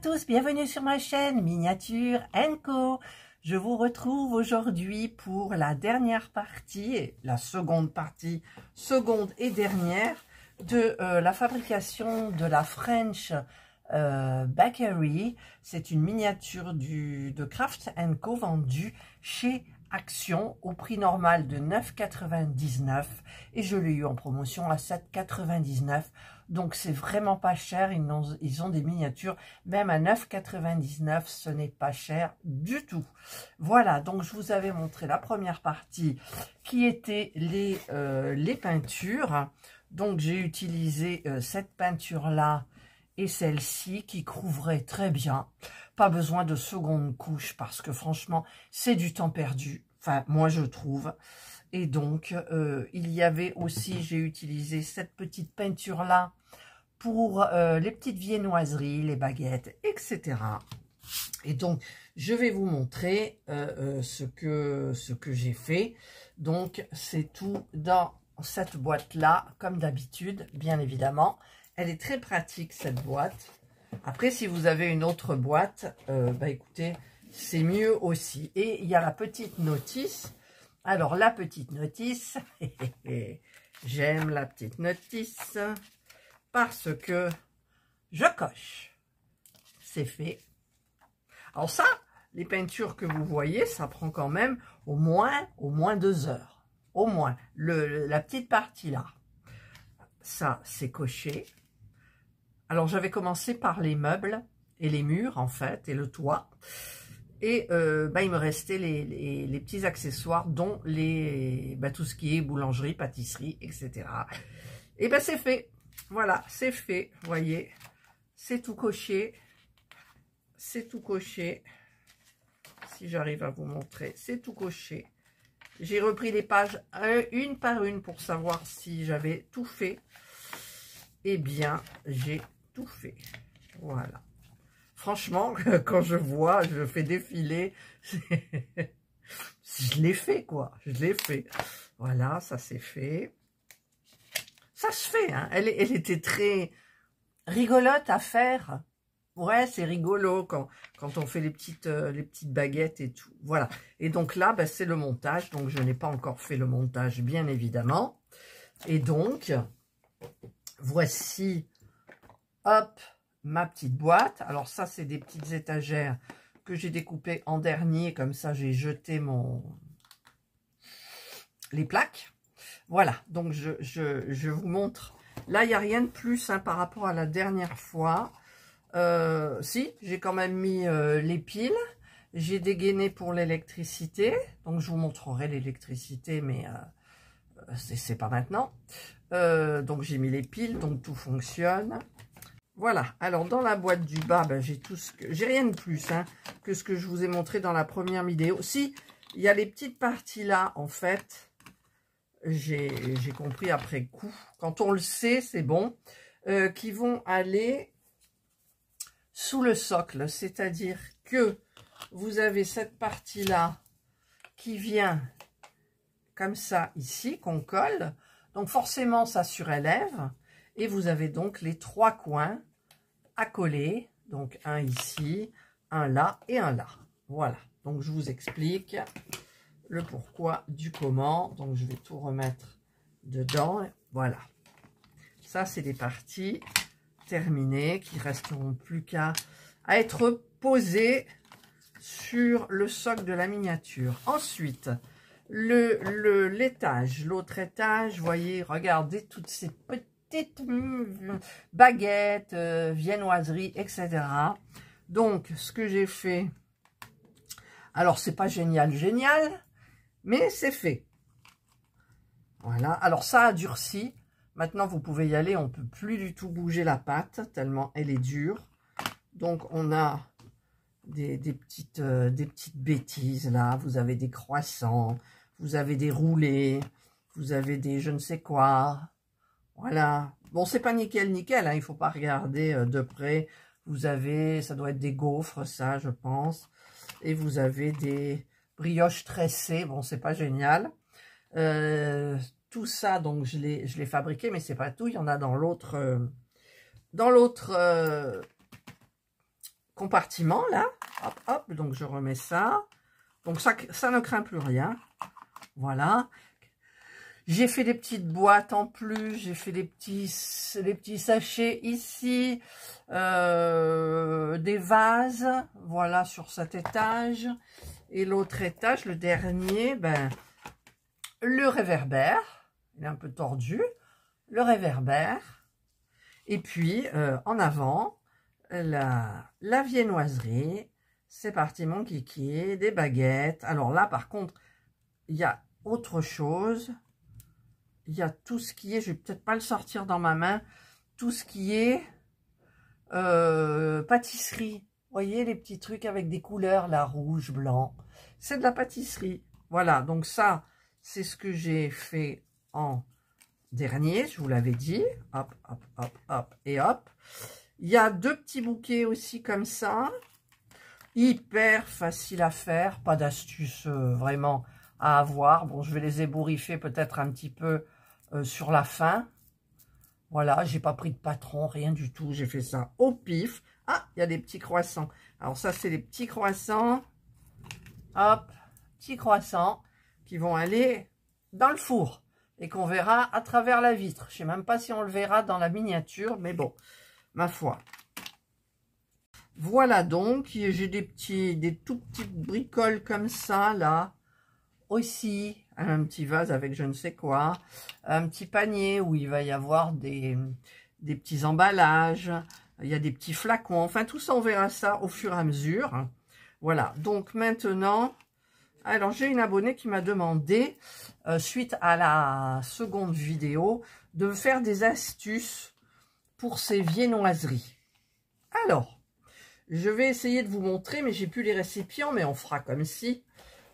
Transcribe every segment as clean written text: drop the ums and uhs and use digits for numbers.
tous, bienvenue sur ma chaîne Miniature & Co. Je vous retrouve aujourd'hui pour la dernière partie, la seconde partie, seconde et dernière, de la fabrication de la French Bakery. C'est une miniature de Craft & Co vendue chez Action au prix normal de 9,99 et je l'ai eu en promotion à 7,99. Donc c'est vraiment pas cher, ils ont des miniatures même à 9,99, ce n'est pas cher du tout. Voilà, donc je vous avais montré la première partie qui était les peintures. Donc j'ai utilisé cette peinture là et celle-ci qui couvrait très bien. Pas besoin de seconde couche parce que franchement c'est du temps perdu, enfin moi je trouve. Et donc, il y avait aussi, j'ai utilisé cette petite peinture-là pour les petites viennoiseries, les baguettes, etc. Et donc, je vais vous montrer ce que j'ai fait. Donc, c'est tout dans cette boîte-là, comme d'habitude, bien évidemment. Elle est très pratique, cette boîte. Après, si vous avez une autre boîte, bah écoutez, c'est mieux aussi. Et il y a la petite notice. Alors, la petite notice, j'aime la petite notice parce que je coche. C'est fait. Alors ça, les peintures que vous voyez, ça prend quand même au moins 2 heures. Au moins, la petite partie là. Ça, c'est coché. Alors, j'avais commencé par les meubles et les murs, en fait, et le toit. Et bah, il me restait les petits accessoires, dont tout ce qui est boulangerie, pâtisserie, etc. Et ben c'est fait. Voilà, c'est fait. Vous voyez, c'est tout coché. C'est tout coché. Si j'arrive à vous montrer, c'est tout coché. J'ai repris les pages une par une pour savoir si j'avais tout fait. Eh bien, j'ai tout fait. Voilà. Franchement, quand je vois, je fais défiler, je l'ai fait, quoi. Je l'ai fait. Voilà, ça c'est fait. Ça se fait, hein. Elle était très rigolote à faire. Ouais, c'est rigolo quand on fait les petites baguettes et tout. Voilà. Et donc là, bah, c'est le montage. Donc, je n'ai pas encore fait le montage, bien évidemment. Et donc, voici, hop, ma petite boîte. Alors ça, c'est des petites étagères que j'ai découpées en dernier. Comme ça, j'ai jeté les plaques. Voilà, donc je vous montre. Là, il n'y a rien de plus hein, par rapport à la dernière fois. Si, j'ai quand même mis les piles. J'ai dégainé pour l'électricité. Donc, je vous montrerai l'électricité, mais c'est pas maintenant. Donc, j'ai mis les piles, donc tout fonctionne. Voilà, alors dans la boîte du bas, ben, j'ai tout ce que j'ai rien de plus hein, que ce que je vous ai montré dans la première vidéo. Si, il y a les petites parties là, en fait, j'ai compris après coup, quand on le sait, c'est bon, qui vont aller sous le socle, c'est-à-dire que vous avez cette partie-là qui vient comme ça ici, qu'on colle, donc forcément ça surélève. Et vous avez donc les 3 coins à coller. Donc un ici, un là et un là. Voilà. Donc je vous explique le pourquoi du comment. Donc je vais tout remettre dedans. Voilà. Ça c'est des parties terminées qui resteront plus qu'à être posées sur le socle de la miniature. Ensuite, l'étage, l'autre étage, vous voyez, regardez toutes ces petites baguettes, viennoiseries, etc. Donc, ce que j'ai fait, alors c'est pas génial, mais c'est fait. Voilà, alors ça a durci. Maintenant, vous pouvez y aller, on peut plus du tout bouger la pâte, tellement elle est dure. Donc, on a des petites bêtises là. Vous avez des croissants, vous avez des roulés, vous avez des je ne sais quoi. Voilà. Bon, c'est pas nickel, hein, il faut pas regarder de près. Vous avez, ça doit être des gaufres, ça, je pense. Et vous avez des brioches tressées. Bon, c'est pas génial. Tout ça, donc, je l'ai fabriqué, mais c'est pas tout. Il y en a dans l'autre compartiment, là. Hop, hop, donc je remets ça. Donc ça ne craint plus rien. Voilà. J'ai fait des petites boîtes en plus, j'ai fait des petits sachets ici, des vases, voilà, sur cet étage. Et l'autre étage, le dernier, ben, le réverbère, il est un peu tordu, le réverbère. Et puis, en avant, la viennoiserie. C'est parti, mon kiki, des baguettes. Alors là, par contre, il y a autre chose. Il y a tout ce qui est, je vais peut-être pas le sortir dans ma main, tout ce qui est pâtisserie. Vous voyez les petits trucs avec des couleurs, là, rouge, blanc. C'est de la pâtisserie. Voilà, donc ça, c'est ce que j'ai fait en dernier, je vous l'avais dit. Hop, hop, hop, hop, et hop. Il y a 2 petits bouquets aussi comme ça. Hyper facile à faire, pas d'astuce vraiment à avoir. Bon, je vais les ébouriffer peut-être un petit peu sur la fin. Voilà, j'ai pas pris de patron, rien du tout. J'ai fait ça au pif. Ah, il y a des petits croissants. Alors ça, c'est les petits croissants. Hop, petits croissants qui vont aller dans le four et qu'on verra à travers la vitre. Je sais même pas si on le verra dans la miniature, mais bon, ma foi. Voilà donc, j'ai des tout petites bricoles comme ça, là. Aussi, un petit vase avec je ne sais quoi. Un petit panier où il va y avoir des petits emballages. Il y a des petits flacons. Enfin, tout ça, on verra ça au fur et à mesure. Voilà, donc maintenant... Alors, j'ai une abonnée qui m'a demandé, suite à la seconde vidéo, de faire des astuces pour ses viennoiseries. Alors... je vais essayer de vous montrer, mais j'ai plus les récipients, mais on fera comme si.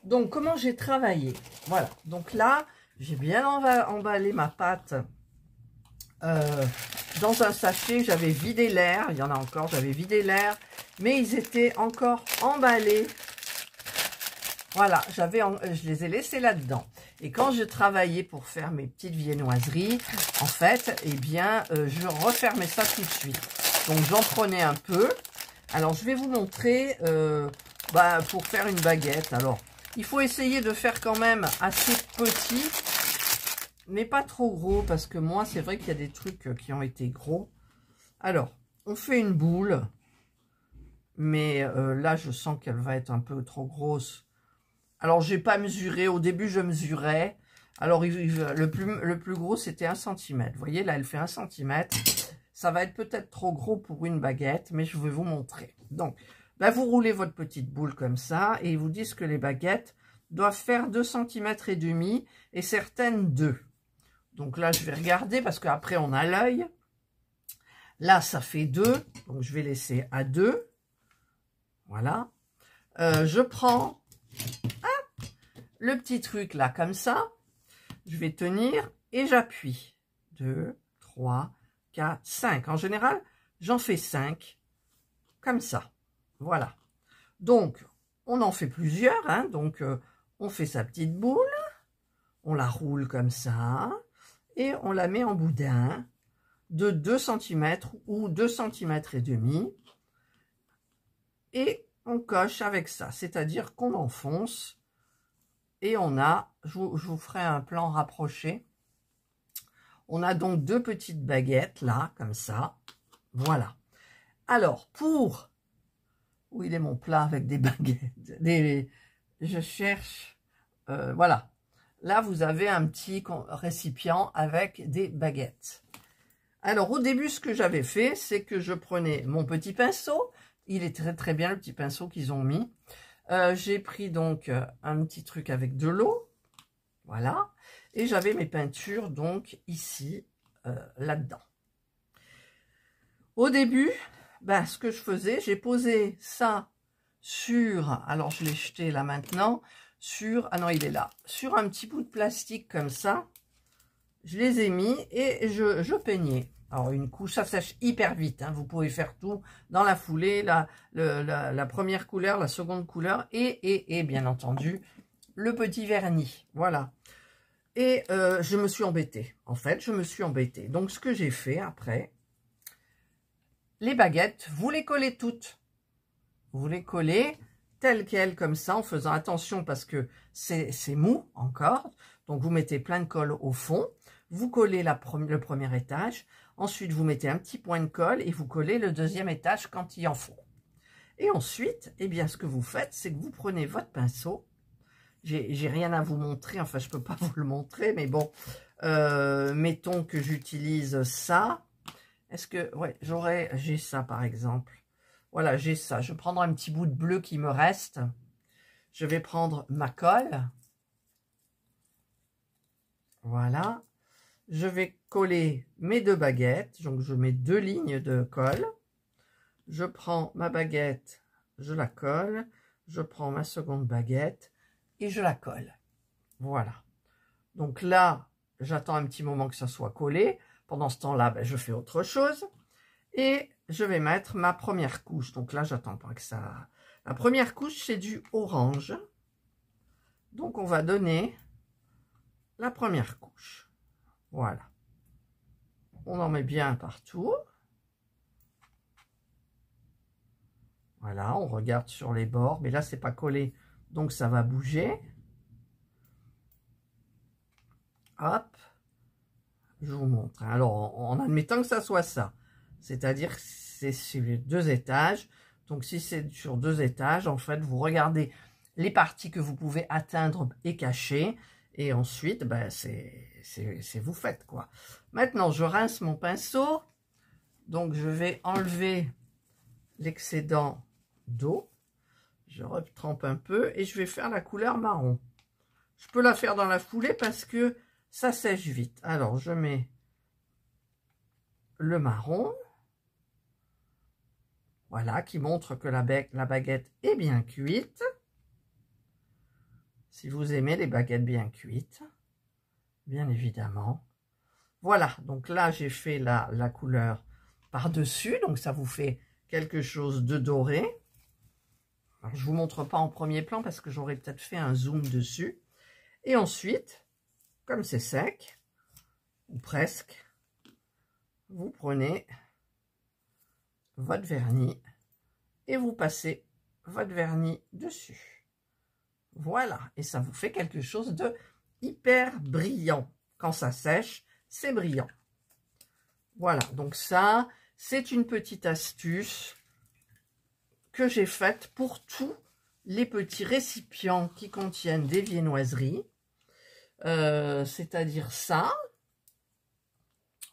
Donc, comment j'ai travaillé? Voilà. Donc là, j'ai bien emballé ma pâte dans un sachet. J'avais vidé l'air. Il y en a encore, j'avais vidé l'air. Mais ils étaient encore emballés. Voilà, je les ai laissés là-dedans. Et quand je travaillais pour faire mes petites viennoiseries, en fait, eh bien, je refermais ça tout de suite. Donc, j'en prenais un peu. Alors, je vais vous montrer pour faire une baguette. Alors, il faut essayer de faire quand même assez petit, mais pas trop gros, parce que moi, c'est vrai qu'il y a des trucs qui ont été gros. Alors, on fait une boule, mais là, je sens qu'elle va être un peu trop grosse. Alors, j'ai pas mesuré. Au début, je mesurais. Alors, le plus gros, c'était 1 cm. Vous voyez, là, elle fait 1 cm. Ça va être peut-être trop gros pour une baguette, mais je vais vous montrer. Donc, vous roulez votre petite boule comme ça, et ils vous disent que les baguettes doivent faire 2,5 cm et certaines 2. Donc là, je vais regarder parce qu'après, on a l'œil. Là, ça fait 2, donc je vais laisser à 2. Voilà. Je prends le petit truc là, comme ça. Je vais tenir et j'appuie. 2, 3, 4, 5. En général, j'en fais 5, comme ça. Voilà. Donc, on en fait plusieurs. Hein, donc, on fait sa petite boule. On la roule comme ça. Et on la met en boudin de 2 cm ou 2 cm et demi. Et on coche avec ça. C'est-à-dire qu'on enfonce. Et on a, je vous ferai un plan rapproché. On a donc 2 petites baguettes, là, comme ça. Voilà. Alors, où il est mon plat avec des baguettes? Je cherche... voilà. Là, vous avez un petit récipient avec des baguettes. Alors, au début, ce que j'avais fait, c'est que je prenais mon petit pinceau. Il est très, très bien, le petit pinceau qu'ils ont mis. J'ai pris donc un petit truc avec de l'eau. Voilà. Et j'avais mes peintures donc ici, là-dedans. Au début, ce que je faisais, j'ai posé ça sur, alors je l'ai jeté là maintenant, sur, ah non il est là, sur un petit bout de plastique comme ça. Je les ai mis et je peignais. Alors une couche, ça sèche hyper vite, hein. Vous pouvez faire tout dans la foulée, la première couleur, la seconde couleur et bien entendu le petit vernis. Voilà. Et je me suis embêtée. En fait, je me suis embêtée. Donc, ce que j'ai fait après, les baguettes, vous les collez toutes. vous les collez telles quelles comme ça, en faisant attention parce que c'est mou encore. Donc vous mettez plein de colle au fond, vous collez le premier étage, ensuite vous mettez un petit point de colle et vous collez le deuxième étage quand il en faut. Et ensuite, eh bien, ce que vous faites, c'est que vous prenez votre pinceau. J'ai rien à vous montrer, enfin je peux pas vous le montrer, mais bon, mettons que j'utilise ça. Est-ce que, ouais, j'ai ça par exemple. Voilà, j'ai ça. Je prendrai un petit bout de bleu qui me reste. Je vais prendre ma colle. Voilà. Je vais coller mes deux baguettes. Donc, je mets 2 lignes de colle. Je prends ma baguette, je la colle. Je prends ma seconde baguette et je la colle. Voilà. Donc là, j'attends un petit moment que ça soit collé. Pendant ce temps-là, ben, je fais autre chose. Et je vais mettre ma première couche. Donc là, j'attends pas que ça... La première couche, c'est du orange. Donc, on va donner la première couche. Voilà. On en met bien partout. Voilà, on regarde sur les bords. Mais là, c'est pas collé, donc ça va bouger. Hop. Je vous montre. Alors, en admettant que ça soit ça. C'est-à-dire que c'est sur les 2 étages. Donc, si c'est sur 2 étages, en fait, vous regardez les parties que vous pouvez atteindre et cacher. Et ensuite, ben, c'est vous faites, quoi. Maintenant, je rince mon pinceau. Donc, je vais enlever l'excédent d'eau. Je retrempe un peu et je vais faire la couleur marron. Je peux la faire dans la foulée parce que ça sèche vite. Alors, je mets le marron. Voilà, qui montre que la baguette est bien cuite. Si vous aimez les baguettes bien cuites, bien évidemment. Voilà, donc là, j'ai fait la couleur par-dessus. Donc, ça vous fait quelque chose de doré. Alors, je ne vous montre pas en premier plan parce que j'aurais peut-être fait un zoom dessus. Et ensuite, comme c'est sec, ou presque, vous prenez votre vernis et vous passez votre vernis dessus. Voilà, et ça vous fait quelque chose de hyper brillant. Quand ça sèche, c'est brillant. Voilà, donc ça, c'est une petite astuce que j'ai faite pour tous les petits récipients qui contiennent des viennoiseries. C'est-à-dire ça.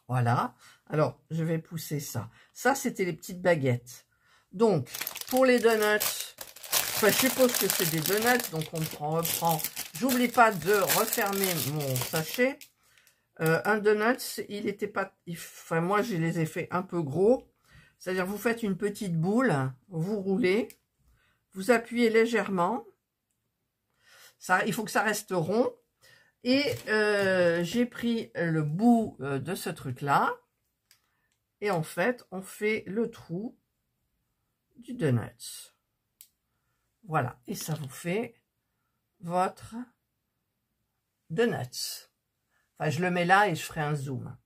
Voilà. Alors, je vais pousser ça. Ça, c'était les petites baguettes. Donc, pour les donuts, enfin, je suppose que c'est des donuts, donc on reprend. J'oublie pas de refermer mon sachet. Un donut, il était pas... Enfin, moi, je les ai fait un peu gros. C'est-à-dire, vous faites une petite boule, vous roulez, vous appuyez légèrement. Ça, il faut que ça reste rond. Et j'ai pris le bout de ce truc-là. Et en fait, on fait le trou du donut. Voilà. Et ça vous fait votre donut. Enfin, je le mets là et je ferai un zoom.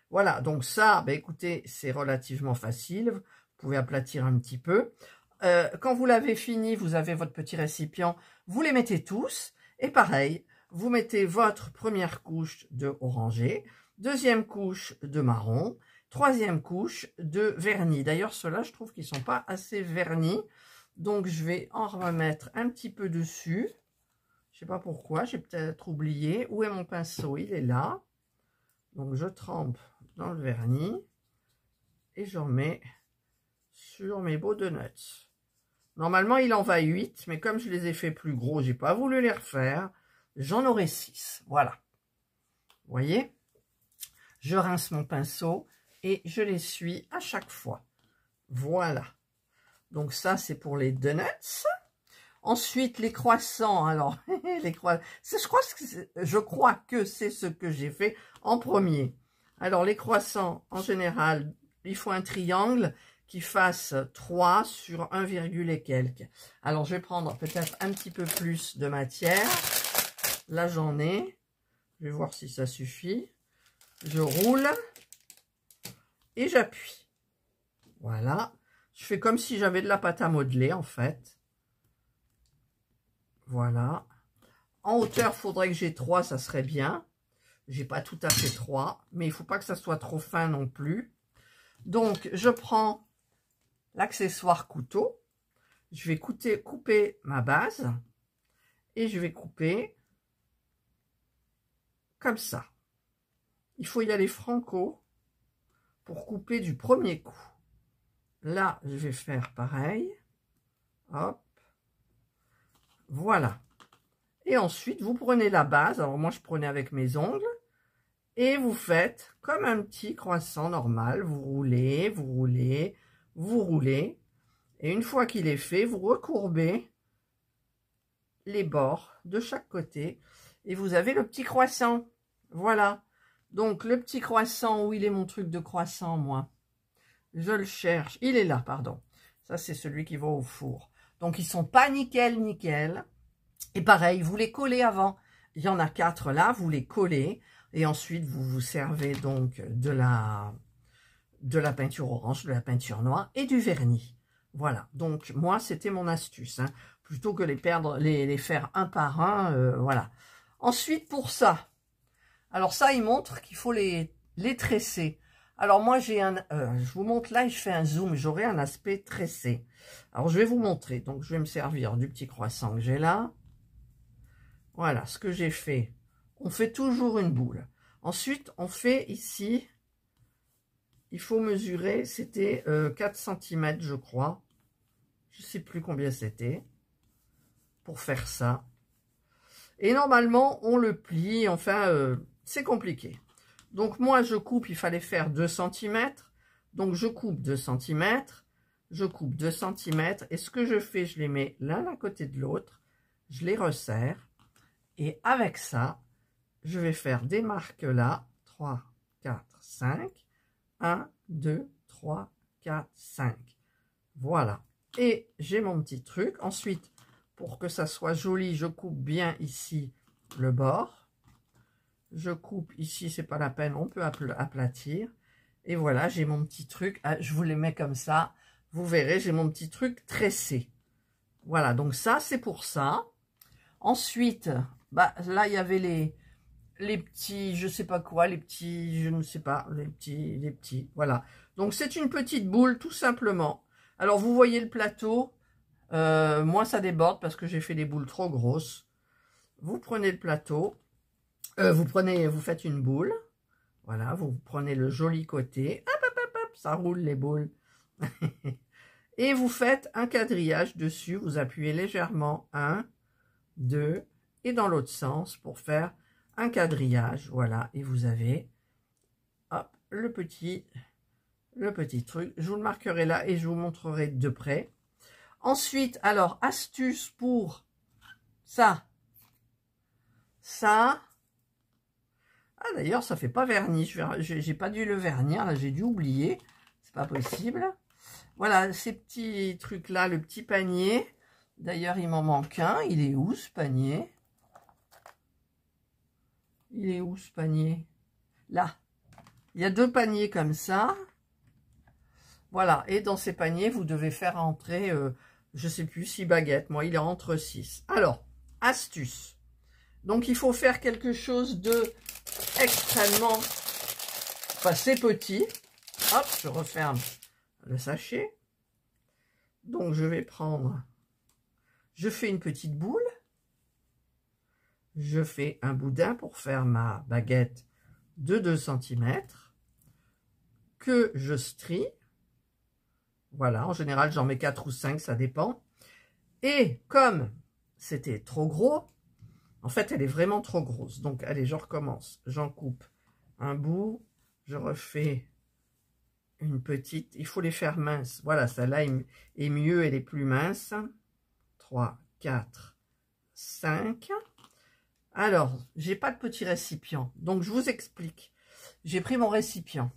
Voilà. Donc ça, bah, écoutez, c'est relativement facile. Vous pouvez aplatir un petit peu. Quand vous l'avez fini, vous avez votre petit récipient. Vous les mettez tous. Et pareil, vous mettez votre première couche de orangé, deuxième couche de marron, troisième couche de vernis. D'ailleurs, ceux-là, je trouve qu'ils ne sont pas assez vernis. Donc, je vais en remettre un petit peu dessus. Je ne sais pas pourquoi, j'ai peut-être oublié. Où est mon pinceau? Il est là. Donc, je trempe dans le vernis et je remets sur mes beaux donuts. Normalement, il en va 8, mais comme je les ai fait plus gros, j'ai pas voulu les refaire. J'en aurai 6. Voilà. Vous voyez? Je rince mon pinceau et je l'essuie à chaque fois. Voilà. Donc ça, c'est pour les donuts. Ensuite, les croissants. Alors, les croissants. Je crois que c'est ce que j'ai fait en premier. Alors, les croissants, en général, il faut un triangle qui fasse 3 sur 1, et quelques. Alors, je vais prendre peut-être un petit peu plus de matière. Là, j'en ai. Je vais voir si ça suffit. Je roule et j'appuie. Voilà. Je fais comme si j'avais de la pâte à modeler, en fait. Voilà. En hauteur, il faudrait que j'ai 3, ça serait bien. J'ai pas tout à fait 3, mais il faut pas que ça soit trop fin non plus. Donc, je prends l'accessoire couteau. Je vais couper ma base. Et je vais couper comme ça. Il faut y aller franco pour couper du premier coup. Là, je vais faire pareil. Hop. Voilà. Et ensuite, vous prenez la base. Alors, moi, je prenais avec mes ongles. Et vous faites comme un petit croissant normal. Vous roulez, vous roulez, vous roulez. Et une fois qu'il est fait, vous recourbez les bords de chaque côté. Et vous avez le petit croissant. Voilà. Donc, le petit croissant, où il est mon truc de croissant, moi? Je le cherche. Il est là, pardon. Ça, c'est celui qui va au four. Donc, ils sont pas nickel, nickel. Et pareil, vous les collez avant. Il y en a 4 là, vous les collez. Et ensuite, vous vous servez donc de la peinture orange, de la peinture noire et du vernis. Voilà. Donc, moi, c'était mon astuce. Hein. Plutôt que les faire un par un, voilà. Ensuite, pour ça. Alors ça, il montre qu'il faut les tresser. Alors moi, je vous montre là et je fais un zoom, j'aurai un aspect tressé. Alors je vais vous montrer, donc je vais me servir du petit croissant que j'ai là. Voilà ce que j'ai fait. On fait toujours une boule. Ensuite, on fait ici, il faut mesurer, c'était 4 cm je crois. Je ne sais plus combien c'était pour faire ça. Et normalement, on le plie, enfin, c'est compliqué. Donc moi, je coupe, il fallait faire 2 cm. Donc je coupe 2 cm, je coupe 2 cm. Et ce que je fais, je les mets l'un à côté de l'autre. Je les resserre. Et avec ça, je vais faire des marques là. 3, 4, 5. 1, 2, 3, 4, 5. Voilà. Et j'ai mon petit truc. Ensuite, pour que ça soit joli, je coupe bien ici le bord. Je coupe ici, c'est pas la peine, on peut aplatir. Et voilà, j'ai mon petit truc. Je vous les mets comme ça. Vous verrez, j'ai mon petit truc tressé. Voilà, donc ça, c'est pour ça. Ensuite, bah, là, il y avait les petits, je sais pas quoi, les petits, je ne sais pas, les petits, voilà. Donc, c'est une petite boule, tout simplement. Alors, vous voyez le plateau. Moi, ça déborde parce que j'ai fait des boules trop grosses. Vous prenez le plateau. Vous faites une boule. Voilà, vous prenez le joli côté. Hop, hop, hop, hop, ça roule les boules. Et vous faites un quadrillage dessus. Vous appuyez légèrement. 1, 2. Et dans l'autre sens pour faire un quadrillage. Voilà, et vous avez hop, le petit truc. Je vous le marquerai là et je vous montrerai de près. Ensuite, alors, astuce pour ça. Ça. Ah, d'ailleurs, ça fait pas vernis. J'ai pas dû le vernir. Là, j'ai dû oublier. C'est pas possible. Voilà, ces petits trucs-là, le petit panier. D'ailleurs, il m'en manque un. Il est où, ce panier? Il est où, ce panier? Là. Il y a 2 paniers comme ça. Voilà. Et dans ces paniers, vous devez faire entrer, je sais plus, 6 baguettes. Moi, il est entre 6. Alors, astuce. Donc, il faut faire quelque chose de extrêmement... Enfin, c'est petit. Hop, je referme le sachet. Donc, je vais prendre... Je fais une petite boule. Je fais un boudin pour faire ma baguette de 2 cm. Que je strie. Voilà, en général, j'en mets 4 ou 5, ça dépend. Et comme c'était trop gros... En fait, elle est vraiment trop grosse. Donc, allez, je recommence. J'en coupe un bout. Je refais une petite. Il faut les faire minces. Voilà, celle-là est mieux. Elle est plus mince. 3, 4, 5. Alors, j'ai pas de petit récipient. Donc, je vous explique. J'ai pris mon récipient.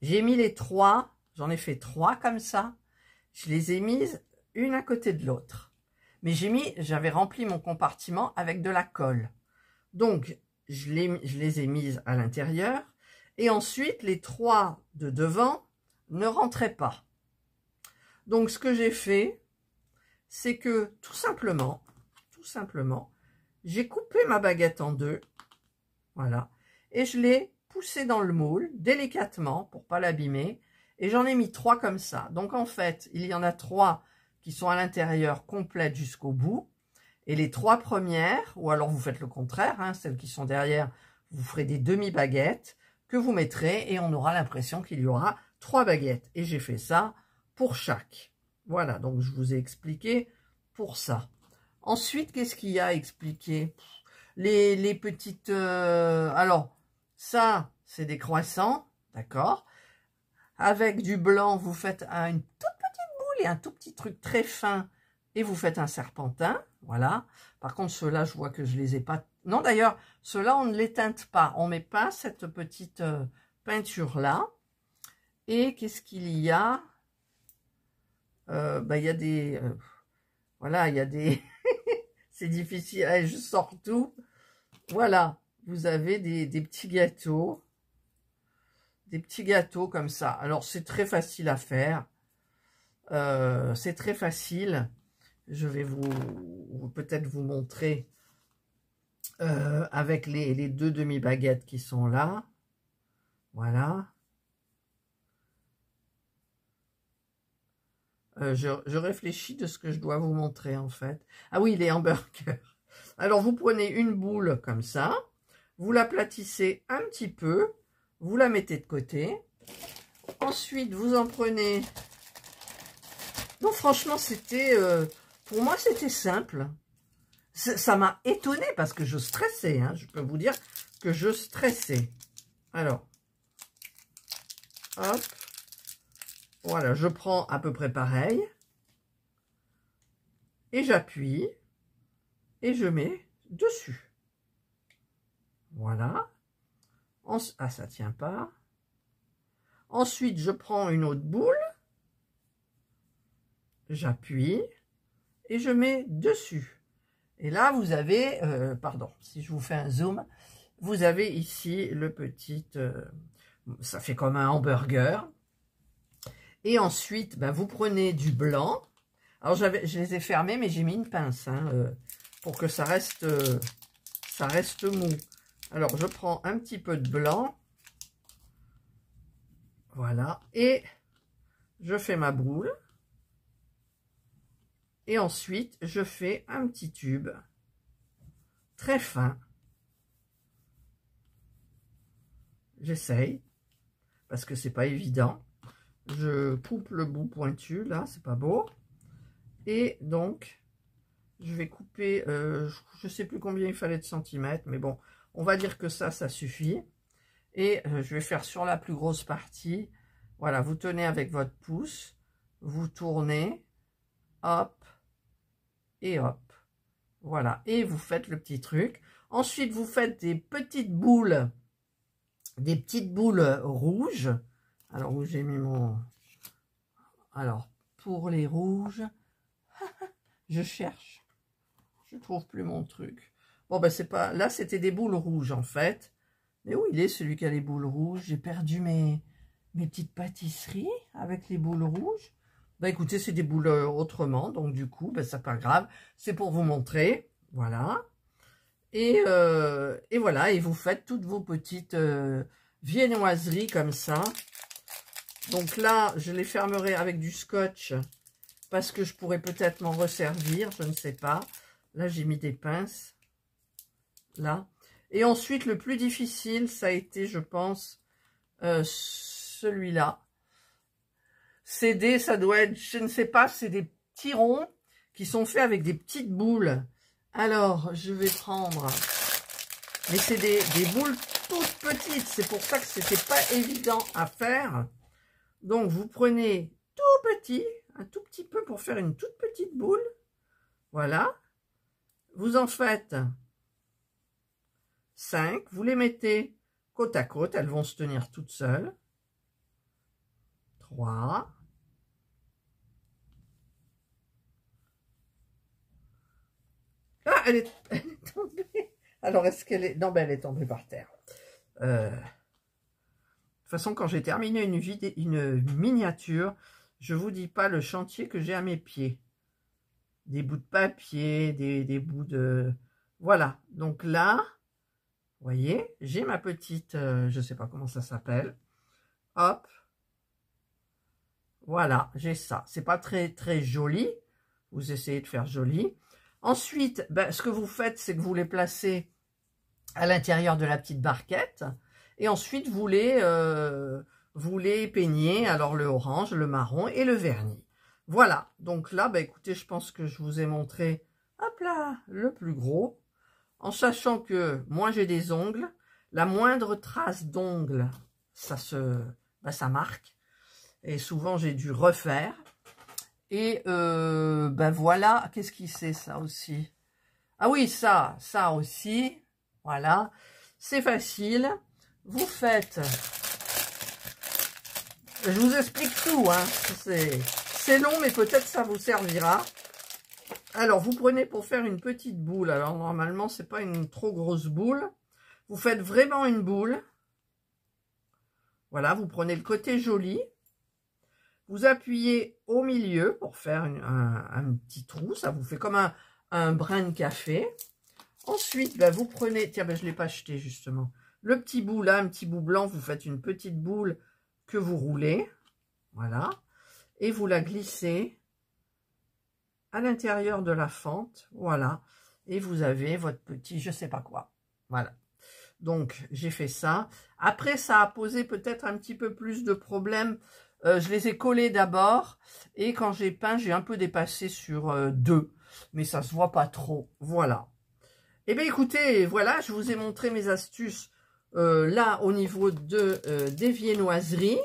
J'ai mis les 3. J'en ai fait 3 comme ça. Je les ai mises une à côté de l'autre. Mais j'avais rempli mon compartiment avec de la colle. Donc, je les ai mises à l'intérieur. Et ensuite, les 3 de devant ne rentraient pas. Donc, ce que j'ai fait, c'est que tout simplement, j'ai coupé ma baguette en deux. Voilà. Et je l'ai poussée dans le moule, délicatement, pour pas l'abîmer. Et j'en ai mis 3 comme ça. Donc, en fait, il y en a 3 qui sont à l'intérieur complètes jusqu'au bout. Et les 3 premières, ou alors vous faites le contraire, hein, celles qui sont derrière, vous ferez des demi-baguettes que vous mettrez et on aura l'impression qu'il y aura 3 baguettes. Et j'ai fait ça pour chaque. Voilà, donc je vous ai expliqué pour ça. Ensuite, qu'est-ce qu'il y a à expliquer? Les petites... alors, ça, c'est des croissants, d'accord? Avec du blanc, vous faites une toute petite boule et un tout petit truc très fin et vous faites un serpentin, voilà. Par contre, ceux-là, je vois que je les ai pas... Non, d'ailleurs, ceux-là, on ne les teinte pas. On met pas cette petite peinture-là. Et qu'est-ce qu'il y a? Il y a des... voilà, il y a des... C'est difficile, allez, je sors tout. Voilà, vous avez des petits gâteaux. Des petits gâteaux comme ça. Alors, c'est très facile à faire. C'est très facile. Je vais peut-être vous montrer avec les 2 demi-baguettes qui sont là. Voilà. Je réfléchis de ce que je dois vous montrer en fait. Ah oui, les hamburgers. Alors, vous prenez une boule comme ça. Vous l'aplatissez un petit peu. Vous la mettez de côté. Ensuite, vous en prenez... Non, franchement, c'était... pour moi, c'était simple. Ça m'a étonnée parce que je stressais. Hein. Je peux vous dire que je stressais. Alors, hop. Voilà, je prends à peu près pareil. Et j'appuie. Et je mets dessus. Voilà. Ah, ça tient pas. Ensuite, je prends une autre boule. J'appuie. Et je mets dessus. Et là, vous avez... pardon, si je vous fais un zoom. Vous avez ici le petit... ça fait comme un hamburger. Et ensuite, ben, vous prenez du blanc. Alors, je les ai fermés, mais j'ai mis une pince hein, pour que ça reste mou. Alors, je prends un petit peu de blanc. Voilà. Et je fais ma boule. Et ensuite, je fais un petit tube très fin. J'essaye, parce que c'est pas évident. Je coupe le bout pointu, là, c'est pas beau. Et donc, je vais couper, je sais plus combien il fallait de centimètres, mais bon, on va dire que ça suffit. Et je vais faire sur la plus grosse partie. Voilà, vous tenez avec votre pouce, vous tournez, hop, et hop. Voilà, et vous faites le petit truc. Ensuite, vous faites des petites boules rouges. Alors, où j'ai mis mon... Alors, pour les rouges, je cherche. Je trouve plus mon truc. Bon, ben, c'est pas... Là, c'était des boules rouges, en fait. Mais où il est, celui qui a les boules rouges? J'ai perdu mes petites pâtisseries avec les boules rouges. Ben, écoutez, c'est des boules autrement. Donc, du coup, ben, c'est pas grave. C'est pour vous montrer. Voilà. Et voilà. Et vous faites toutes vos petites viennoiseries comme ça. Donc là, je les fermerai avec du scotch parce que je pourrais peut-être m'en resservir, je ne sais pas. Là, j'ai mis des pinces, là. Et ensuite, le plus difficile, ça a été, je pense, celui-là. Ça doit être, je ne sais pas, c'est des petits ronds qui sont faits avec des petites boules. Alors, je vais prendre... Mais c'est des boules toutes petites, c'est pour ça que c'était pas évident à faire. Donc, vous prenez tout petit, un tout petit peu pour faire une toute petite boule. Voilà. Vous en faites 5. Vous les mettez côte à côte. Elles vont se tenir toutes seules. 3. Ah, elle est tombée. Alors, est-ce qu'elle est... Non, ben, elle est tombée par terre. De toute façon, quand j'ai terminé une miniature, je vous dis pas le chantier que j'ai à mes pieds. Des bouts de papier, des bouts de... Voilà, donc là, vous voyez, j'ai ma petite, je sais pas comment ça s'appelle. Hop. Voilà, j'ai ça. C'est pas très très joli. Vous essayez de faire joli. Ensuite, ben, ce que vous faites, c'est que vous les placez à l'intérieur de la petite barquette. Et ensuite, vous les peignez. Alors, le orange, le marron et le vernis. Voilà. Donc là, ben, écoutez, je pense que je vous ai montré, hop là, le plus gros. En sachant que moi, j'ai des ongles. La moindre trace d'ongle, ça marque. Et souvent, j'ai dû refaire. Et ben voilà, qu'est-ce qui c'est ça aussi? Ah oui, ça aussi. Voilà, c'est facile. Vous faites... Je vous explique tout, hein. C'est long, mais peut-être ça vous servira. Alors, vous prenez pour faire une petite boule. Alors, normalement, c'est pas une trop grosse boule. Vous faites vraiment une boule. Voilà, vous prenez le côté joli. Vous appuyez au milieu pour faire un petit trou. Ça vous fait comme un brin de café. Ensuite, ben, vous prenez... Tiens, ben, je ne l'ai pas acheté justement. Le petit bout là, un petit bout blanc. Vous faites une petite boule que vous roulez. Voilà. Et vous la glissez à l'intérieur de la fente. Voilà. Et vous avez votre petit je sais pas quoi. Voilà. Donc, j'ai fait ça. Après, ça a posé peut-être un petit peu plus de problèmes. Je les ai collés d'abord et quand j'ai peint, j'ai un peu dépassé sur 2. Mais ça se voit pas trop. Voilà. Eh bien, écoutez, voilà, je vous ai montré mes astuces là au niveau des viennoiseries.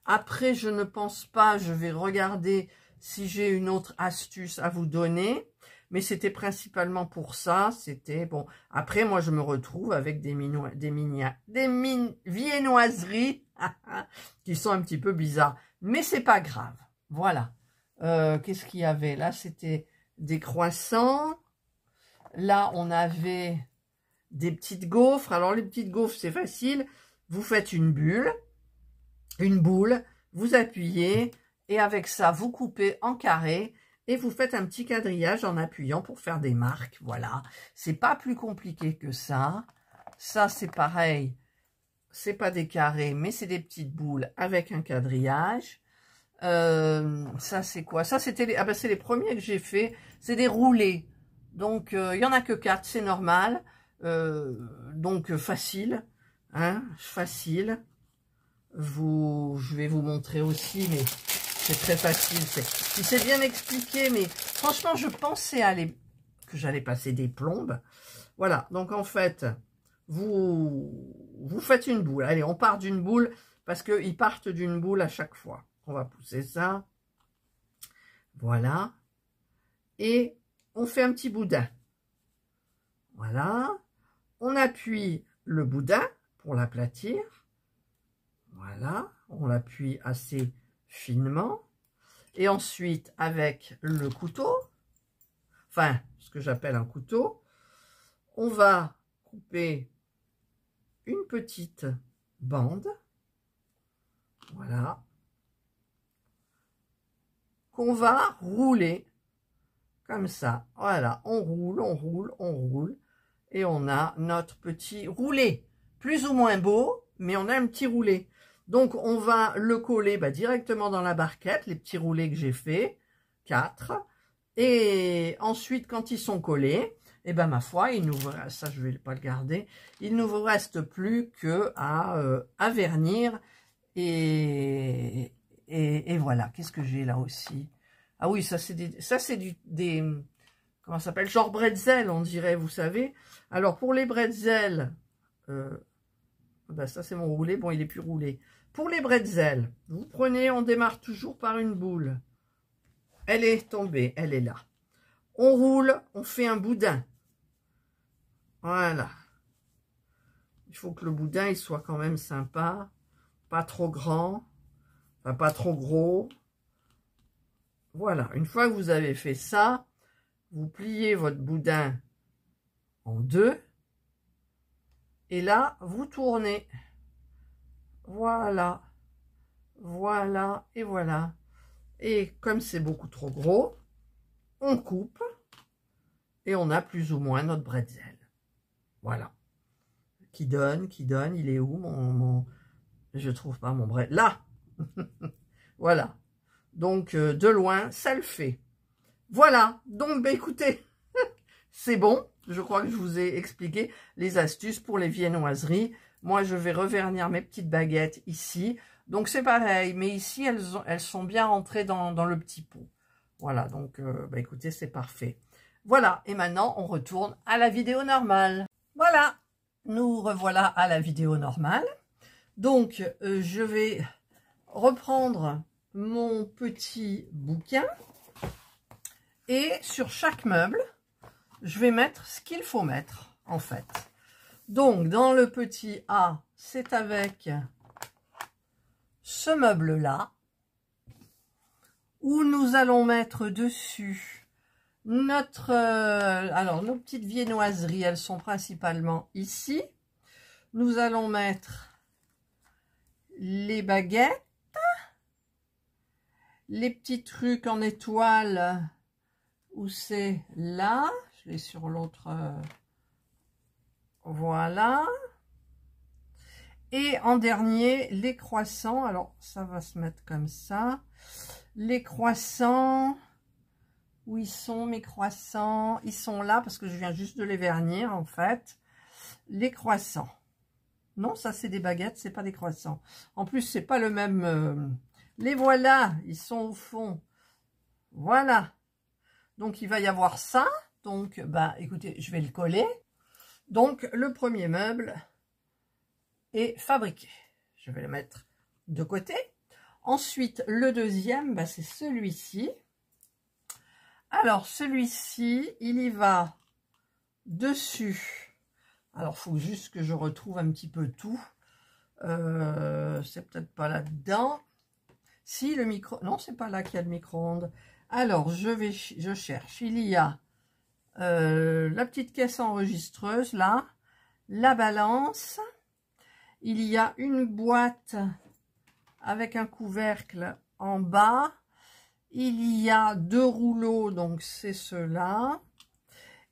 Après, je ne pense pas, je vais regarder si j'ai une autre astuce à vous donner. Mais c'était principalement pour ça. C'était bon. Après, moi, je me retrouve avec des viennoiseries qui sont un petit peu bizarres. Mais c'est pas grave. Voilà. Qu'est-ce qu'il y avait? Là, c'était des croissants. Là, on avait des petites gaufres. Alors, les petites gaufres, c'est facile. Vous faites une boule, vous appuyez et avec ça, vous coupez en carré. Et vous faites un petit quadrillage en appuyant pour faire des marques. Voilà. C'est pas plus compliqué que ça. Ça, c'est pareil. C'est pas des carrés, mais c'est des petites boules avec un quadrillage. Ça, c'est quoi? Ça, c'était les... Ah ben, c'est les premiers que j'ai fait. C'est des roulés. Donc, il y en a que 4, c'est normal. Donc, facile. Hein, facile. Je vais vous montrer aussi, mais... C'est très facile, c'est bien expliqué, mais franchement, je pensais que j'allais passer des plombes. Voilà, donc en fait, vous faites une boule. Allez, on part d'une boule, parce qu'ils partent d'une boule à chaque fois. On va pousser ça. Voilà. Et on fait un petit boudin. Voilà. On appuie le boudin pour l'aplatir. Voilà. On l'appuie assez finement. Et ensuite, avec le couteau, enfin, ce que j'appelle un couteau, on va couper une petite bande, voilà, qu'on va rouler comme ça. Voilà, on roule, on roule, on roule, et on a notre petit roulé, plus ou moins beau, mais on a un petit roulé. Donc, on va le coller directement dans la barquette, les petits roulés que j'ai fait, 4. Et ensuite, quand ils sont collés, et ben ma foi, il nous ça je vais pas le garder, il ne vous reste plus que à vernir. Et voilà, qu'est-ce que j'ai là aussi? Ah oui, ça c'est des comment ça s'appelle? Genre bretzel, on dirait, vous savez. Alors, pour les bretzels... ben ça c'est mon roulé, bon il est plus roulé. Pour les bretzels, vous prenez, on démarre toujours par une boule. Elle est tombée, elle est là. On roule, on fait un boudin. Voilà. Il faut que le boudin il soit quand même sympa, pas trop grand, enfin, pas trop gros. Voilà, une fois que vous avez fait ça, vous pliez votre boudin en 2. Et là, vous tournez. Voilà. Voilà et voilà. Et comme c'est beaucoup trop gros, on coupe et on a plus ou moins notre bretzel. Voilà. Qui donne, il est où mon... Je trouve pas mon bretzel. Là. Voilà. Donc, de loin, ça le fait. Voilà. Donc, bah, écoutez, c'est bon. Je crois que je vous ai expliqué les astuces pour les viennoiseries. Moi, je vais revernir mes petites baguettes ici. Donc, c'est pareil. Mais ici, elles sont bien rentrées dans le petit pot. Voilà. Donc, bah, écoutez, c'est parfait. Voilà. Et maintenant, on retourne à la vidéo normale. Voilà. Nous revoilà à la vidéo normale. Donc, je vais reprendre mon petit bouquin. Et sur chaque meuble, je vais mettre ce qu'il faut mettre, en fait. Donc, dans le petit A, c'est avec ce meuble-là, où nous allons mettre dessus notre... alors, nos petites viennoiseries, elles sont principalement ici. Nous allons mettre les baguettes, les petits trucs en étoile, où c'est là. Je l'ai sur l'autre... voilà. Et en dernier, les croissants. Alors, ça va se mettre comme ça. Les croissants... Où ils sont mes croissants? Ils sont là parce que je viens juste de les vernir, en fait. Les croissants. Non, ça, c'est des baguettes, c'est pas des croissants. En plus, c'est pas le même... Les voilà, ils sont au fond. Voilà. Donc, il va y avoir ça. Donc, bah, écoutez, je vais le coller. Donc, le premier meuble est fabriqué. Je vais le mettre de côté. Ensuite, le deuxième, bah, c'est celui-ci. Alors, celui-ci, il y va dessus. Alors, il faut juste que je retrouve un petit peu tout. C'est peut-être pas là-dedans. Si, le micro... Non, c'est pas là qu'il y a le micro-ondes. Alors, je cherche. Il y a la petite caisse enregistreuse, là. La balance. Il y a une boîte avec un couvercle en bas. Il y a 2 rouleaux, donc c'est ceux-là.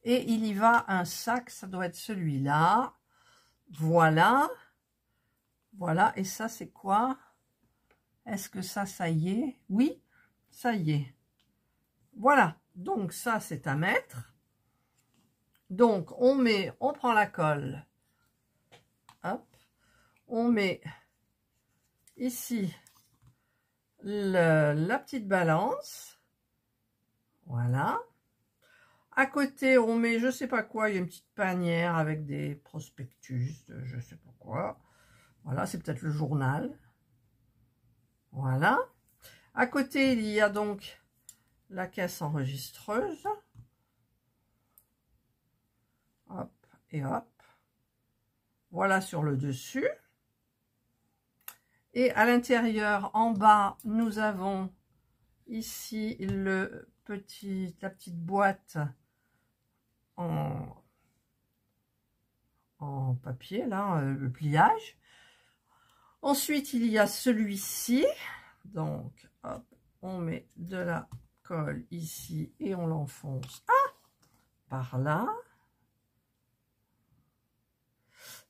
Et il y va un sac, ça doit être celui-là. Voilà. Voilà, et ça c'est quoi? Est-ce que ça y est? Oui, ça y est. Voilà, donc ça c'est à mettre. Donc on prend la colle. Hop. On met ici la petite balance. Voilà. À côté, on met, je sais pas quoi, il y a une petite panière avec des prospectus, je sais pas quoi. Voilà, c'est peut-être le journal. Voilà. À côté, il y a donc la caisse enregistreuse. Hop et hop. Voilà sur le dessus. Et à l'intérieur, en bas, nous avons ici la petite boîte en papier, là, le pliage. Ensuite, il y a celui-ci. Donc, hop, on met de la colle ici et on l'enfonce par là.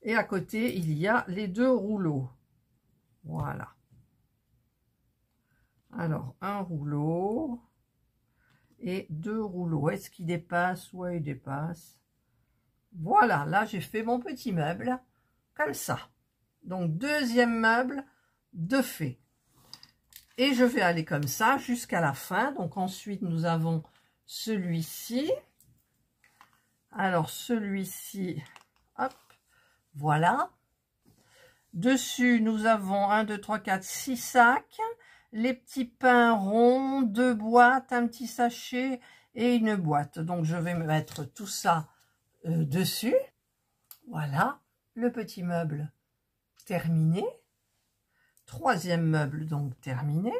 Et à côté, il y a les 2 rouleaux. Voilà. Alors, un rouleau et 2 rouleaux. Est-ce qu'il dépasse? Ouais, il dépasse. Voilà, là, j'ai fait mon petit meuble comme ça. Donc, deuxième meuble de fait. Et je vais aller comme ça jusqu'à la fin. Donc, ensuite, nous avons celui-ci. Alors, celui-ci, hop, voilà. Dessus, nous avons 1, 2, 3, 4, 6 sacs. Les petits pains ronds, 2 boîtes, un petit sachet et une boîte. Donc, je vais mettre tout ça dessus. Voilà, le petit meuble terminé. Troisième meuble, donc, terminé.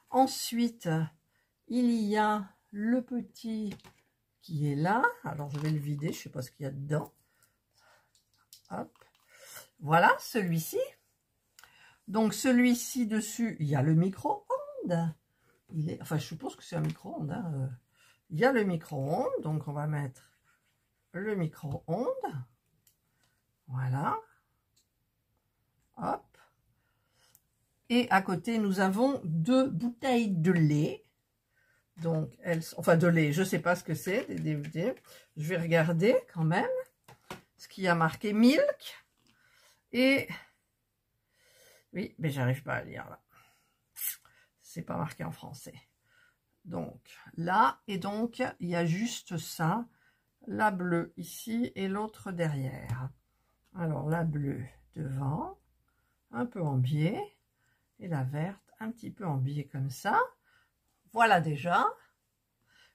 Ensuite, il y a le petit qui est là. Alors, je vais le vider, je ne sais pas ce qu'il y a dedans. Hop. Voilà, celui-ci. Donc, celui-ci dessus, il y a le micro-ondes. Enfin, je suppose que c'est un micro-ondes. Hein. Il y a le micro-ondes, donc on va mettre le micro-ondes. Voilà. Hop. Et à côté, nous avons 2 bouteilles de lait. Donc, enfin de lait, je ne sais pas ce que c'est. Je vais regarder quand même ce qui a marqué milk. Et oui, mais j'arrive pas à lire là. C'est pas marqué en français. Donc là, et donc il y a juste ça. La bleue ici et l'autre derrière. Alors la bleue devant, un peu en biais. Et la verte, un petit peu en biais comme ça. Voilà déjà.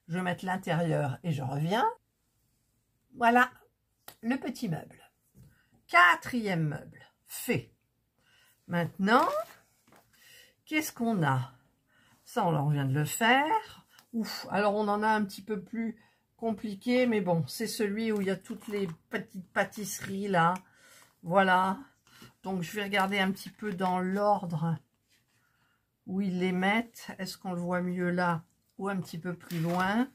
Je vais mettre l'intérieur et je reviens. Voilà le petit meuble. 4e meuble fait. Maintenant, qu'est-ce qu'on a? Ça, on vient de le faire. Ouf, alors on en a un petit peu plus compliqué, mais bon, c'est celui où il y a toutes les petites pâtisseries là. Voilà. Donc je vais regarder un petit peu dans l'ordre où ils les mettent. Est-ce qu'on le voit mieux là ou un petit peu plus loin?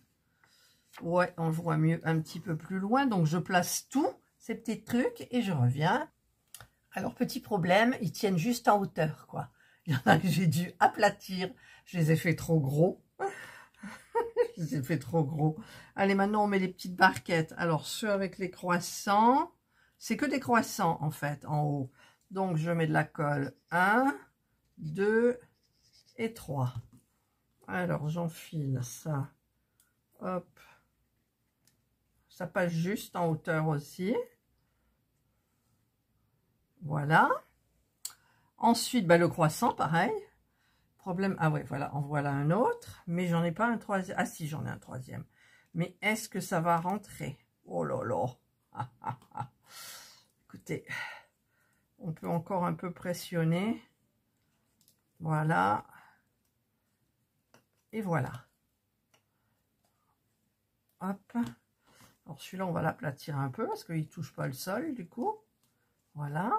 Ouais, on le voit mieux un petit peu plus loin. Donc je place tous ces petits trucs et je reviens. Alors petit problème, ils tiennent juste en hauteur quoi. Il y en a que j'ai dû aplatir. Je les ai fait trop gros. Je les ai fait trop gros. Allez, maintenant on met les petites barquettes. Alors ceux avec les croissants, c'est que des croissants en fait en haut. Donc je mets de la colle 1, 2 et 3. Alors j'enfile ça. Hop. Ça passe juste en hauteur aussi. Voilà. Ensuite, bah, le croissant, pareil. Problème, ah ouais, voilà, en voilà un autre. Mais j'en ai pas un troisième. Ah si, j'en ai un troisième. Mais est-ce que ça va rentrer? Oh là là. Ah, ah, ah. Écoutez, on peut encore un peu pressionner. Voilà. Et voilà. Hop. Alors celui-là, on va l'aplatir un peu parce qu'il ne touche pas le sol du coup. Voilà.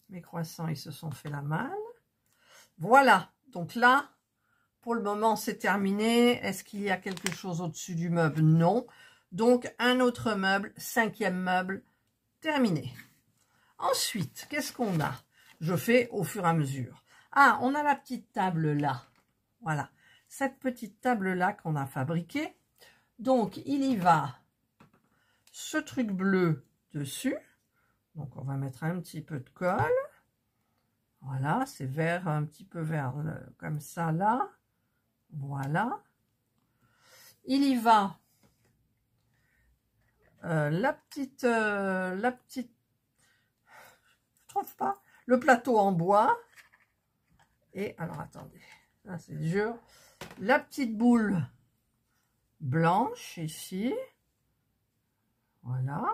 Mes croissants, ils se sont fait la malle. Voilà. Donc là, pour le moment, c'est terminé. Est-ce qu'il y a quelque chose au-dessus du meuble? Non. Donc, un autre meuble, 5e meuble, terminé. Ensuite, qu'est-ce qu'on a? Je fais au fur et à mesure. Ah, on a la petite table là. Voilà. Cette petite table-là qu'on a fabriquée. Donc, il y va ce truc bleu dessus. Donc, on va mettre un petit peu de colle. Voilà, c'est vert, un petit peu vert, comme ça, là. Voilà. Il y va la petite, je trouve pas, le plateau en bois. Et, alors, attendez, là, c'est dur. La petite boule blanche, ici. Voilà.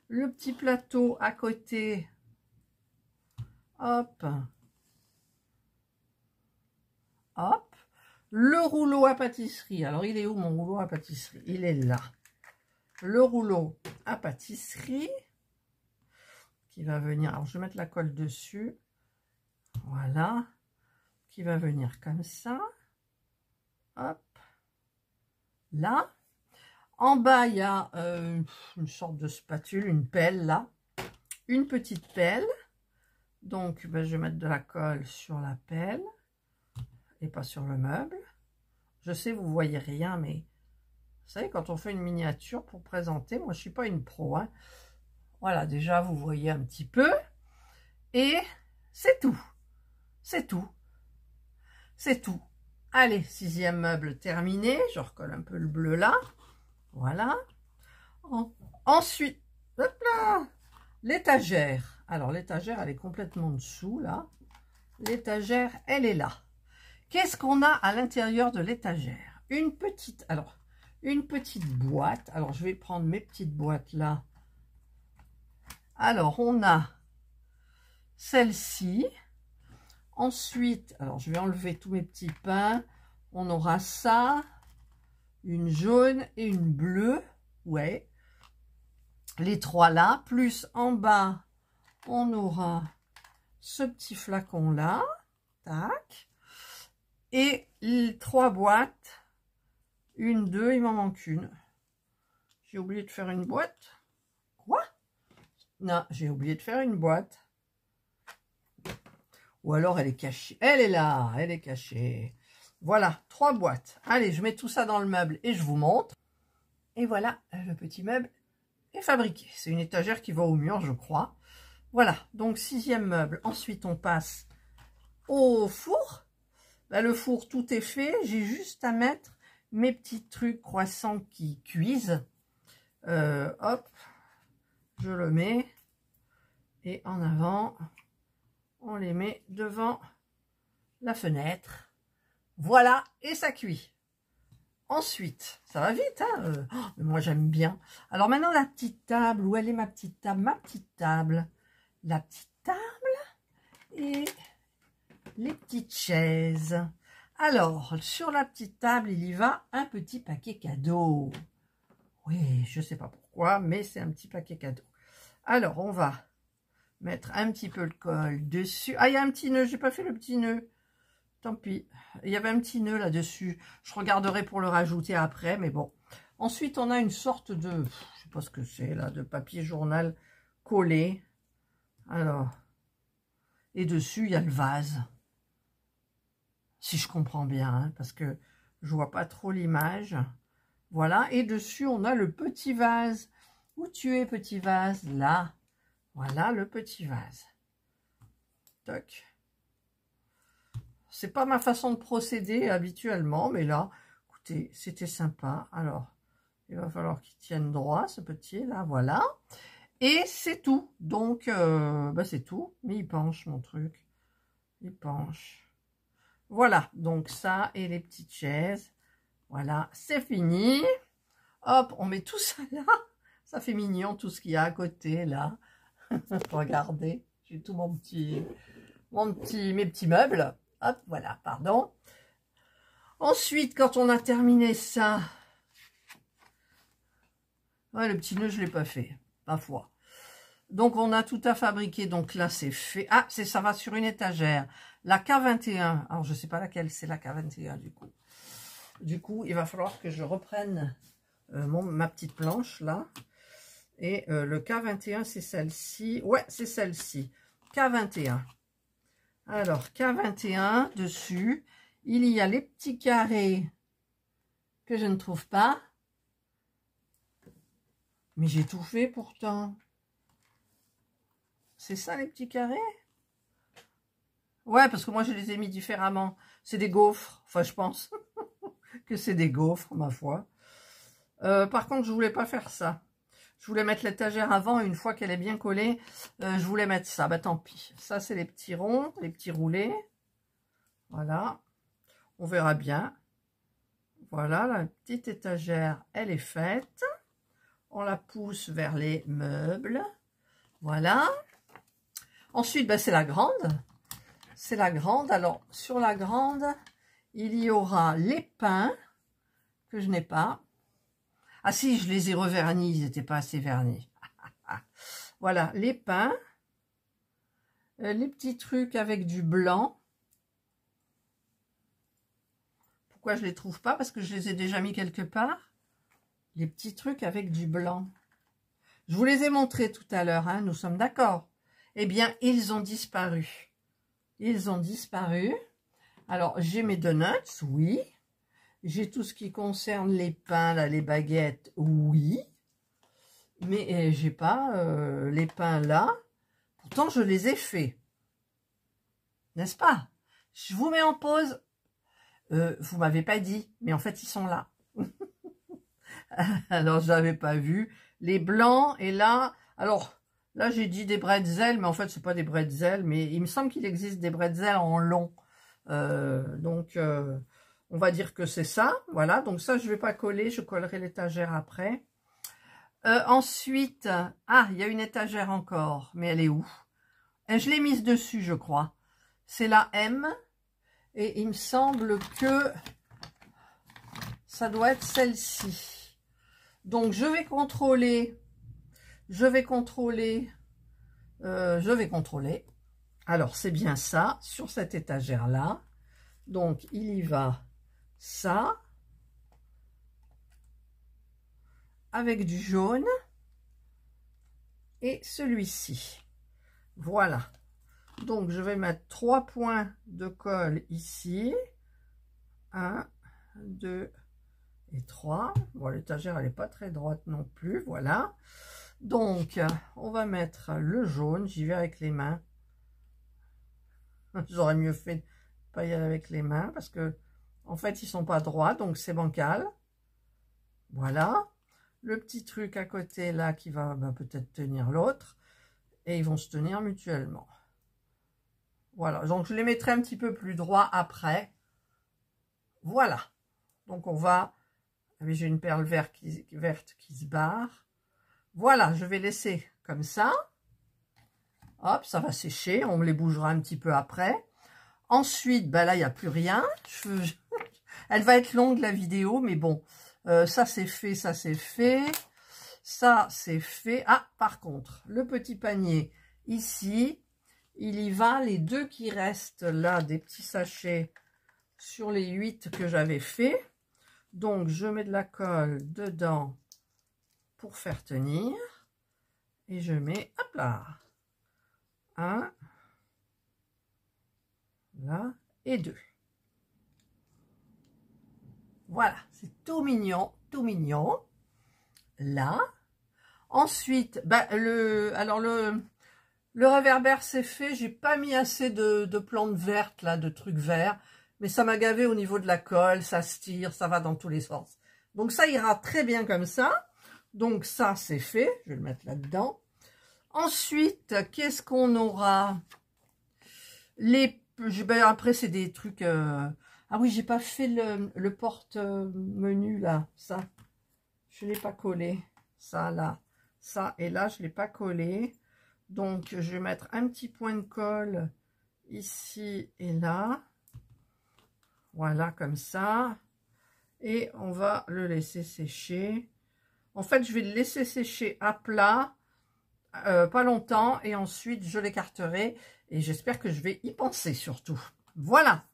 Le petit plateau à côté. Hop. Hop. Le rouleau à pâtisserie. Alors, il est où mon rouleau à pâtisserie? Il est là. Le rouleau à pâtisserie qui va venir. Alors, je vais mettre la colle dessus. Voilà. Qui va venir comme ça. Hop. Là. En bas, il y a une sorte de spatule, une pelle là. Une petite pelle. Donc, ben, je vais mettre de la colle sur la pelle et pas sur le meuble. Je sais, vous voyez rien, mais vous savez, quand on fait une miniature pour présenter, moi, je suis pas une pro. Hein. Voilà, déjà, vous voyez un petit peu. Et c'est tout. C'est tout. C'est tout. Allez, 6e meuble terminé. Je recolle un peu le bleu là. Voilà. Ensuite, hop là, l'étagère. Alors, l'étagère, elle est complètement dessous, là. L'étagère, elle est là. Qu'est-ce qu'on a à l'intérieur de l'étagère? Une petite boîte. Alors, je vais prendre mes petites boîtes, là. Alors, on a celle-ci. Ensuite, alors, je vais enlever tous mes petits pains. On aura ça. Une jaune et une bleue. Ouais. Les trois là. Plus en bas, on aura ce petit flacon là, tac, Et 3 boîtes. 1, 2, il m'en manque une. J'ai oublié de faire une boîte. Quoi? Non, j'ai oublié de faire une boîte. Ou alors elle est cachée. Elle est là, elle est cachée. Voilà, 3 boîtes. Allez, je mets tout ça dans le meuble et je vous montre. Et voilà, le petit meuble est fabriqué. C'est une étagère qui va au mur, je crois. Voilà, donc 6e meuble. Ensuite, on passe au four. Là, le four, tout est fait. J'ai juste à mettre mes petits trucs croissants qui cuisent. Hop, je le mets. Et en avant, on les met devant la fenêtre. Voilà, et ça cuit. Ensuite, ça va vite, hein, mais moi j'aime bien. Alors maintenant, la petite table, où elle est ma petite table? Ma petite table. La petite table et les petites chaises. Alors, sur la petite table, il y va un petit paquet cadeau. Oui, je ne sais pas pourquoi, mais c'est un petit paquet cadeau. Alors, on va mettre un petit peu le col dessus. Ah, il y a un petit nœud, j'ai pas fait le petit nœud. Tant pis, il y avait un petit nœud là-dessus. Je regarderai pour le rajouter après, mais bon. Ensuite, on a une sorte de, je sais pas ce que c'est là, de papier journal collé. Alors, et dessus, il y a le vase. Si je comprends bien, hein, parce que je vois pas trop l'image. Voilà, et dessus, on a le petit vase. Où tu es, petit vase? Là. Voilà le petit vase. Toc. C'est pas ma façon de procéder habituellement, mais là, écoutez, c'était sympa. Alors, il va falloir qu'il tienne droit, ce petit, là, voilà. Et c'est tout. Donc, c'est tout. Mais il penche, mon truc. Il penche. Voilà, donc ça et les petites chaises. Voilà, c'est fini. Hop, on met tout ça là. Ça fait mignon, tout ce qu'il y a à côté, là. Regardez, j'ai tout mes petits meubles. Hop, voilà, pardon. Ensuite, quand on a terminé ça, ouais, le petit nœud, je ne l'ai pas fait, ma foi. Donc, on a tout à fabriquer. Donc là, c'est fait. Ah, ça va sur une étagère. La K21. Alors, je ne sais pas laquelle c'est la K21, du coup. Du coup, il va falloir que je reprenne ma petite planche, là. Et le K21, c'est celle-ci. Ouais, c'est celle-ci. K21. Alors, K21, dessus, il y a les petits carrés que je ne trouve pas. Mais j'ai tout fait pourtant. C'est ça, les petits carrés? Ouais, parce que moi, je les ai mis différemment. C'est des gaufres. Enfin, je pense que c'est des gaufres, ma foi. Par contre, je voulais pas faire ça. Je voulais mettre l'étagère avant, et une fois qu'elle est bien collée, je voulais mettre ça. Bah, tant pis. Ça, c'est les petits ronds, les petits roulés. Voilà. On verra bien. Voilà, la petite étagère, elle est faite. On la pousse vers les meubles. Voilà. Ensuite, c'est la grande. C'est la grande. Alors, sur la grande, il y aura les pins que je n'ai pas. Ah si, je les ai revernis, ils n'étaient pas assez vernis. Voilà, les pins. Les petits trucs avec du blanc. Pourquoi je ne les trouve pas? Parce que je les ai déjà mis quelque part. Les petits trucs avec du blanc. Je vous les ai montrés tout à l'heure, hein, nous sommes d'accord. Eh bien, ils ont disparu. Ils ont disparu. Alors, j'ai mes donuts, oui. J'ai tout ce qui concerne les pains, là, les baguettes, oui. Mais j'ai pas les pains là. Pourtant, je les ai faits. N'est-ce pas? Je vous mets en pause. Vous m'avez pas dit, mais en fait, ils sont là. Alors, je n'avais pas vu. Les blancs, et là... Alors, là, j'ai dit des bretzels, mais en fait, c'est pas des bretzels. Mais il me semble qu'il existe des bretzels en long. Donc, on va dire que c'est ça. Voilà, donc ça, je vais pas coller. Je collerai l'étagère après. Ensuite, ah, il y a une étagère encore. Mais elle est où? Et je l'ai mise dessus, je crois. C'est la M. Et il me semble que ça doit être celle-ci. Donc, je vais contrôler. Alors, c'est bien ça, sur cette étagère-là. Donc, il y va ça, avec du jaune, et celui-ci. Voilà. Donc, je vais mettre 3 points de colle ici. 1, 2 et 3. Bon, l'étagère, elle n'est pas très droite non plus. Voilà. Donc, on va mettre le jaune. J'y vais avec les mains. J'aurais mieux fait de pas y aller avec les mains parce que, en fait, ils sont pas droits. Donc, c'est bancal. Voilà. Le petit truc à côté, là, qui va peut-être tenir l'autre. Et ils vont se tenir mutuellement. Voilà. Donc, je les mettrai un petit peu plus droits après. Voilà. Donc, on va... J'ai une perle verte qui se barre. Voilà, je vais laisser comme ça. Hop, ça va sécher. On me les bougera un petit peu après. Ensuite, ben là, il n'y a plus rien. Elle va être longue, la vidéo, mais bon. Ça, c'est fait, ça, c'est fait. Ça, c'est fait. Ah, par contre, le petit panier, ici, il y va. Les 2 qui restent là, des petits sachets sur les 8 que j'avais fait. Donc, je mets de la colle dedans pour faire tenir. Et je mets, hop là, 1, là, et 2. Voilà, c'est tout mignon, tout mignon. Là. Ensuite, ben, le réverbère, c'est fait. J'ai pas mis assez de plantes vertes, là, de trucs verts. Mais ça m'a gavé au niveau de la colle, ça se tire, ça va dans tous les sens. Donc ça ira très bien comme ça. Donc ça, c'est fait. Je vais le mettre là-dedans. Ensuite, qu'est-ce qu'on aura? Après, c'est des trucs... Ah oui, j'ai pas fait le porte-menu, là. Ça, je l'ai pas collé. Ça, là. Ça, et là, je l'ai pas collé. Donc, je vais mettre un petit point de colle ici et là. Voilà, comme ça. Et on va le laisser sécher. En fait, je vais le laisser sécher à plat, pas longtemps. Et ensuite, je l'écarterai. Et j'espère que je vais y penser surtout. Voilà.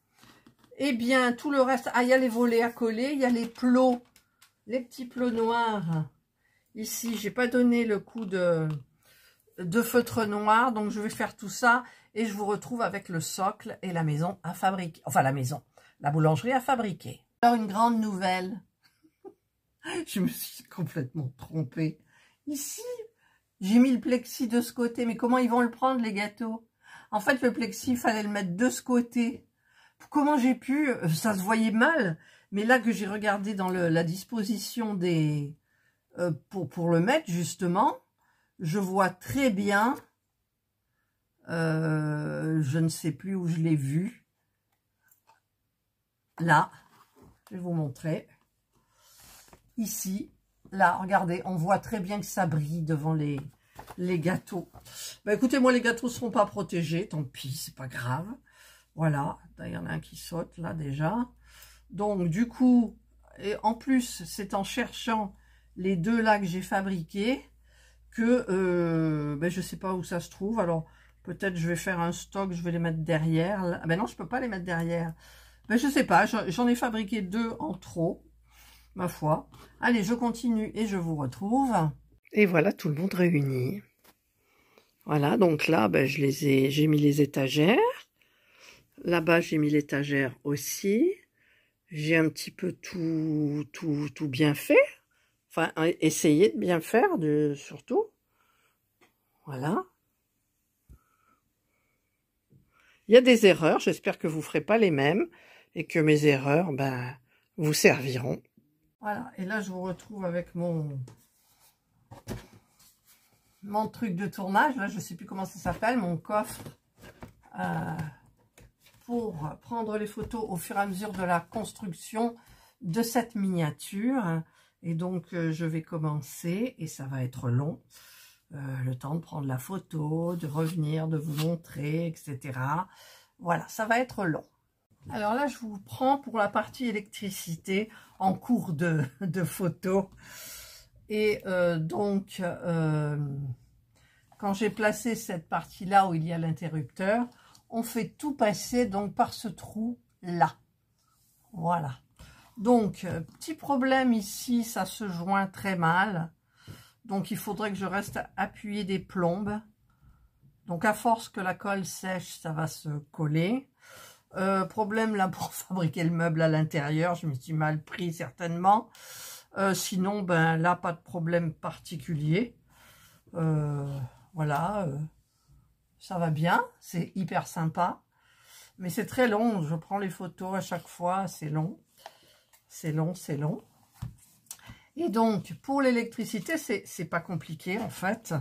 Et bien, tout le reste... Ah, il y a les volets à coller. Il y a les plots, les petits plots noirs. Ici, j'ai pas donné le coup de feutre noir. Donc, je vais faire tout ça. Et je vous retrouve avec le socle et la maison à fabriquer. Enfin, la maison. La boulangerie à fabriquer. Alors, une grande nouvelle. Je me suis complètement trompée. Ici, j'ai mis le plexi de ce côté. Mais comment ils vont le prendre, les gâteaux? En fait, le plexi, il fallait le mettre de ce côté. Comment j'ai pu... Ça se voyait mal. Mais là que j'ai regardé dans la disposition des... pour le mettre, justement, je vois très bien... je ne sais plus où je l'ai vu. Là, je vais vous montrer. Ici, là, regardez, on voit très bien que ça brille devant les gâteaux. Bah, écoutez, moi, les gâteaux ne seront pas protégés. Tant pis, c'est pas grave. Voilà, il y en a un qui saute là déjà. Donc, du coup, et en plus, c'est en cherchant les 2 là que j'ai fabriqués que je ne sais pas où ça se trouve. Alors, peut-être je vais faire un stock, je vais les mettre derrière. Là. Ben non, je ne peux pas les mettre derrière. Ben, je sais pas, j'en ai fabriqué 2 en trop, ma foi. Allez, je continue et je vous retrouve. Et voilà, tout le monde réuni. Voilà, donc là, ben, j'ai mis les étagères. Là-bas, j'ai mis l'étagère aussi. J'ai un petit peu tout bien fait. Enfin, essayer de bien faire, surtout. Voilà. Il y a des erreurs, j'espère que vous ne ferez pas les mêmes. Et que mes erreurs, ben, vous serviront. Voilà, et là, je vous retrouve avec mon truc de tournage. Là, je ne sais plus comment ça s'appelle, mon coffre. Pour prendre les photos au fur et à mesure de la construction de cette miniature. Et donc, je vais commencer, et ça va être long. Le temps de prendre la photo, de revenir, de vous montrer, etc. Voilà, ça va être long. Alors là, je vous prends pour la partie électricité en cours de photo. Et quand j'ai placé cette partie-là où il y a l'interrupteur, on fait tout passer donc par ce trou là. Voilà. Donc, petit problème ici, ça se joint très mal. Donc, il faudrait que je reste appuyé des plombes. Donc, à force que la colle sèche, ça va se coller. Problème là pour fabriquer le meuble à l'intérieur, je me suis mal pris certainement. Sinon, ben là, pas de problème particulier. Voilà, ça va bien, c'est hyper sympa. Mais c'est très long, je prends les photos à chaque fois, c'est long. C'est long, c'est long. Et donc, pour l'électricité, c'est pas compliqué en fait.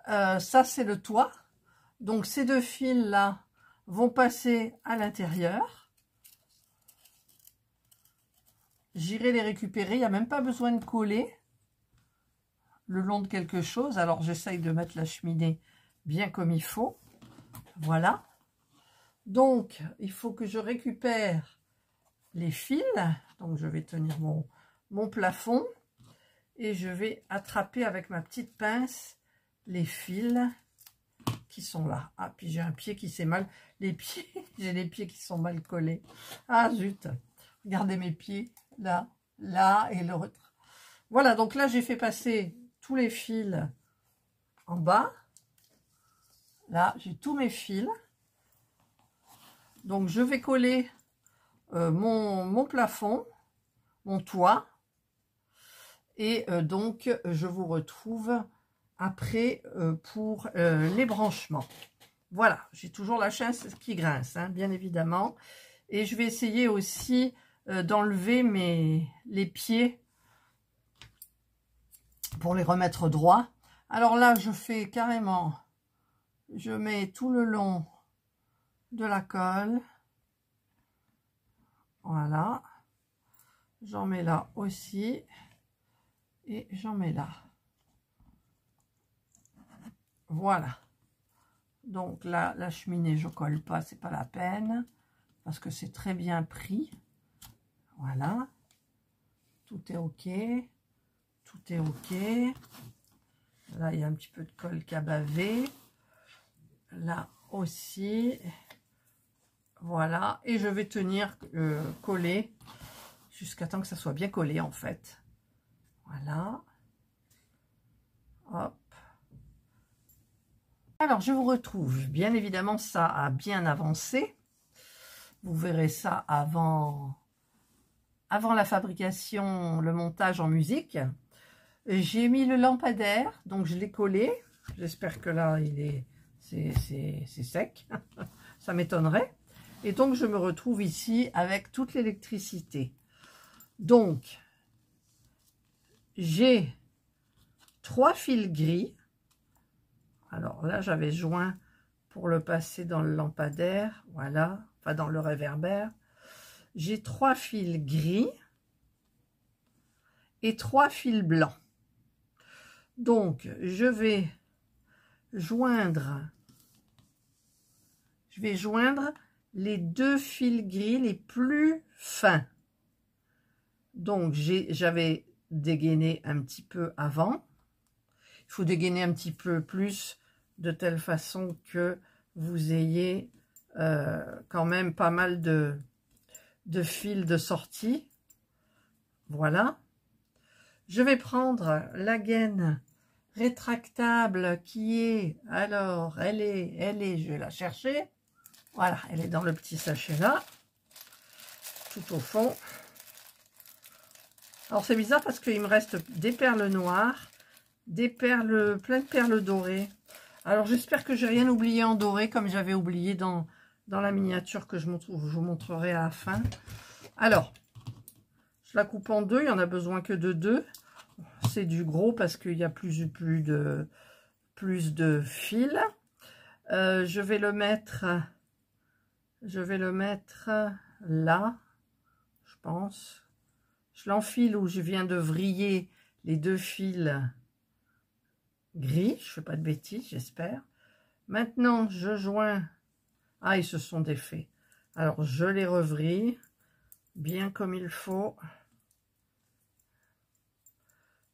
Ça, c'est le toit. Donc, ces deux fils-là vont passer à l'intérieur. J'irai les récupérer, il n'y a même pas besoin de coller le long de quelque chose. Alors, j'essaye de mettre la cheminée bien comme il faut. Voilà. Donc, il faut que je récupère les fils. Donc, je vais tenir mon plafond et je vais attraper avec ma petite pince les fils qui sont là. Ah, puis j'ai un pied qui s'est mal... Les pieds, j'ai les pieds qui sont mal collés. Ah, zut. Regardez mes pieds. Là, là et l'autre. Voilà, donc là, j'ai fait passer tous les fils en bas. Là, j'ai tous mes fils. Donc, je vais coller mon plafond, mon toit. Et donc, je vous retrouve après pour les branchements. Voilà, j'ai toujours la chaise qui grince, hein, bien évidemment. Et je vais essayer aussi d'enlever les pieds pour les remettre droits. Alors là, je fais carrément, je mets tout le long de la colle. Voilà. J'en mets là aussi. Et j'en mets là. Voilà. Donc là, la cheminée, je colle pas, c'est pas la peine. Parce que c'est très bien pris. Voilà. Tout est OK. Tout est OK. Là, il y a un petit peu de colle qui a bavé. Là aussi. Voilà. Et je vais tenir collé jusqu'à temps que ça soit bien collé, en fait. Voilà. Hop. Alors, je vous retrouve. Bien évidemment, ça a bien avancé. Vous verrez ça avant la fabrication, le montage en musique. J'ai mis le lampadaire, donc je l'ai collé. J'espère que là, c'est sec. Ça m'étonnerait. Et donc, je me retrouve ici avec toute l'électricité. Donc, j'ai 3 fils gris. Alors là, j'avais joint pour le passer dans le lampadaire. Voilà. Enfin, dans le réverbère. J'ai 3 fils gris et 3 fils blancs. Donc, je vais joindre les 2 fils gris les plus fins. Donc, j'avais dégainé un petit peu avant. Il faut dégainer un petit peu plus de telle façon que vous ayez quand même pas mal de fils de sortie. Voilà. Je vais prendre la gaine rétractable qui est, alors, elle est, je vais la chercher. Voilà, elle est dans le petit sachet là, tout au fond. Alors, c'est bizarre parce qu'il me reste des perles noires, des perles, plein de perles dorées. Alors, j'espère que j'ai rien oublié en doré, comme j'avais oublié dans la miniature que je vous montrerai à la fin. Alors, je la coupe en deux, il n'y en a besoin que de 2. C'est du gros parce qu'il y a plus de fils. Je vais le mettre là, je pense. Je l'enfile où je viens de vriller les 2 fils gris. Je ne fais pas de bêtises, j'espère. Maintenant, je joins. Ah, ils se sont défaits. Alors, je les revrille bien comme il faut.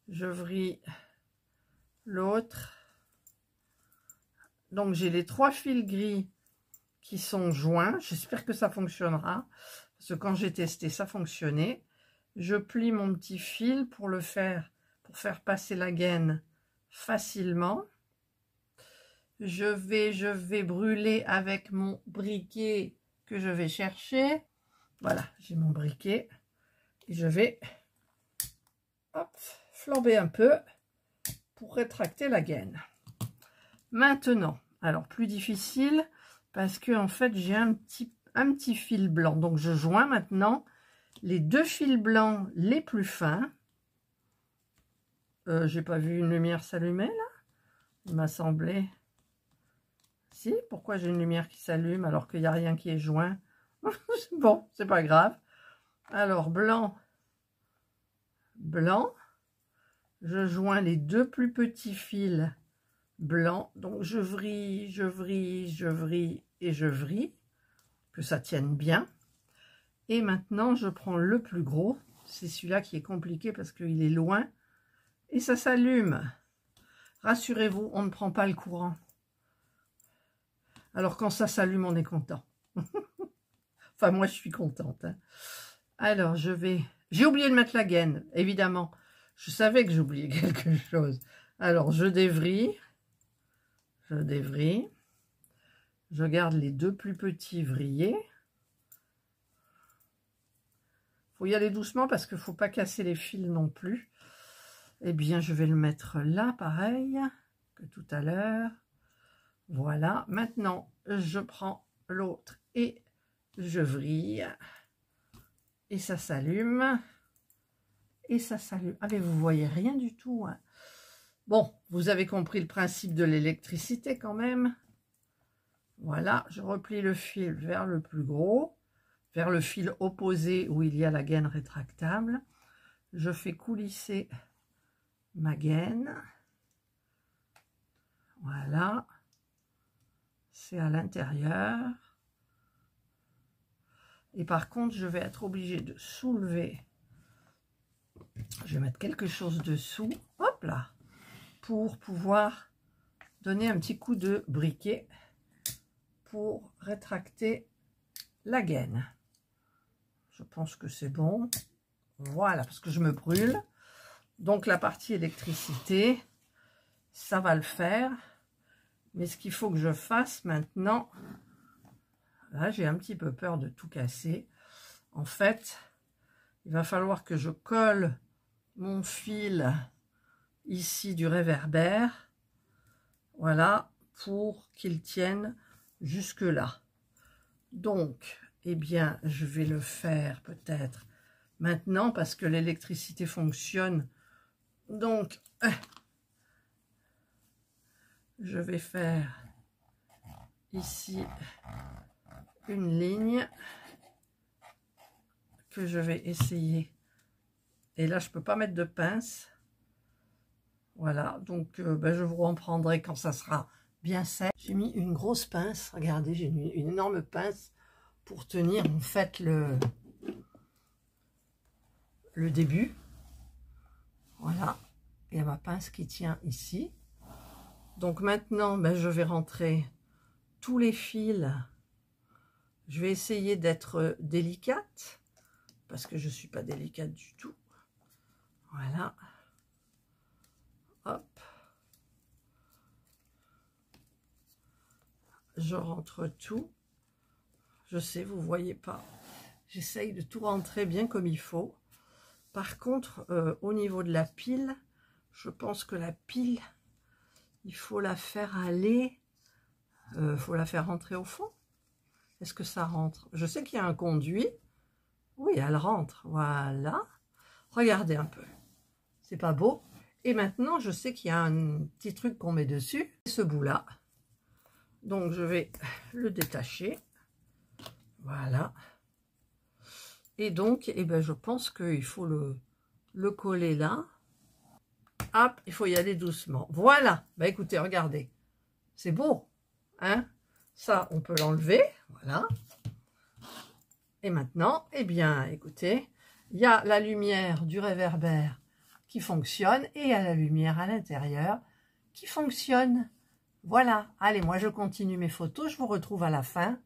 Je vrille l'autre. Donc, j'ai les 3 fils gris qui sont joints. J'espère que ça fonctionnera. Parce que quand j'ai testé, ça fonctionnait. Je plie mon petit fil pour faire passer la gaine facilement. Je vais brûler avec mon briquet que je vais chercher. Voilà, j'ai mon briquet. Et je vais flamber un peu pour rétracter la gaine. Maintenant, alors plus difficile parce que en fait j'ai un petit fil blanc. Donc je joins maintenant les deux fils blancs les plus fins. J'ai pas vu une lumière s'allumer là. Il m'a semblé. Si, pourquoi j'ai une lumière qui s'allume alors qu'il n'y a rien qui est joint? Bon, c'est pas grave. Alors blanc, blanc. Je joins les deux plus petits fils blancs. Donc je vrille, je vrille, je vrille et je vrille. Que ça tienne bien. Et maintenant, je prends le plus gros. C'est celui-là qui est compliqué parce qu'il est loin. Et ça s'allume. Rassurez-vous, on ne prend pas le courant. Alors quand ça s'allume, on est content. Enfin, moi, je suis contente. Hein. Alors, j'ai oublié de mettre la gaine, évidemment. Je savais que j'oubliais quelque chose. Alors, je dévrille. Je dévrille. Je garde les deux plus petits vrillés. Il faut y aller doucement parce qu'il ne faut pas casser les fils non plus. Eh bien, je vais le mettre là, pareil que tout à l'heure. Voilà. Maintenant, je prends l'autre et je vrille. Et ça s'allume. Et ça s'allume. Ah, mais vous voyez rien du tout. Hein. Bon, vous avez compris le principe de l'électricité quand même. Voilà, je replie le fil vers le plus gros, vers le fil opposé où il y a la gaine rétractable. Je fais coulisser ma gaine. Voilà. C'est à l'intérieur. Et par contre, je vais être obligée de soulever. Je vais mettre quelque chose dessous. Hop là. Pour pouvoir donner un petit coup de briquet pour rétracter la gaine. Je pense que c'est bon. Voilà, parce que je me brûle. Donc la partie électricité, ça va le faire. Mais ce qu'il faut que je fasse maintenant, là j'ai un petit peu peur de tout casser. En fait, il va falloir que je colle mon fil ici du réverbère. Voilà, pour qu'il tienne jusque là. Donc, eh bien, je vais le faire peut-être maintenant parce que l'électricité fonctionne. Donc, je vais faire ici une ligne que je vais essayer. Et là, je peux pas mettre de pince. Voilà, donc je vous reprendrai quand ça sera bien sec. J'ai mis une grosse pince, regardez, j'ai mis une énorme pince pour tenir en fait le début. Voilà, il y a ma pince qui tient ici. Donc maintenant, je vais rentrer tous les fils. Je vais essayer d'être délicate, parce que je ne suis pas délicate du tout. Voilà. Hop. Je rentre tout. Je sais, vous ne voyez pas. J'essaye de tout rentrer bien comme il faut. Par contre, au niveau de la pile, je pense que la pile, il faut la faire aller. Il faut la faire rentrer au fond. Est-ce que ça rentre? Je sais qu'il y a un conduit. Oui, elle rentre. Voilà. Regardez un peu. C'est pas beau? Et maintenant, je sais qu'il y a un petit truc qu'on met dessus. Ce bout-là. Donc, je vais le détacher. Voilà. Et donc, je pense qu'il faut le coller là. Hop, il faut y aller doucement. Voilà. Écoutez, regardez. C'est beau. Hein? Ça, on peut l'enlever. Voilà. Et maintenant, écoutez, il y a la lumière du réverbère qui fonctionne et il y a la lumière à l'intérieur qui fonctionne. Voilà. Allez, moi, je continue mes photos. Je vous retrouve à la fin.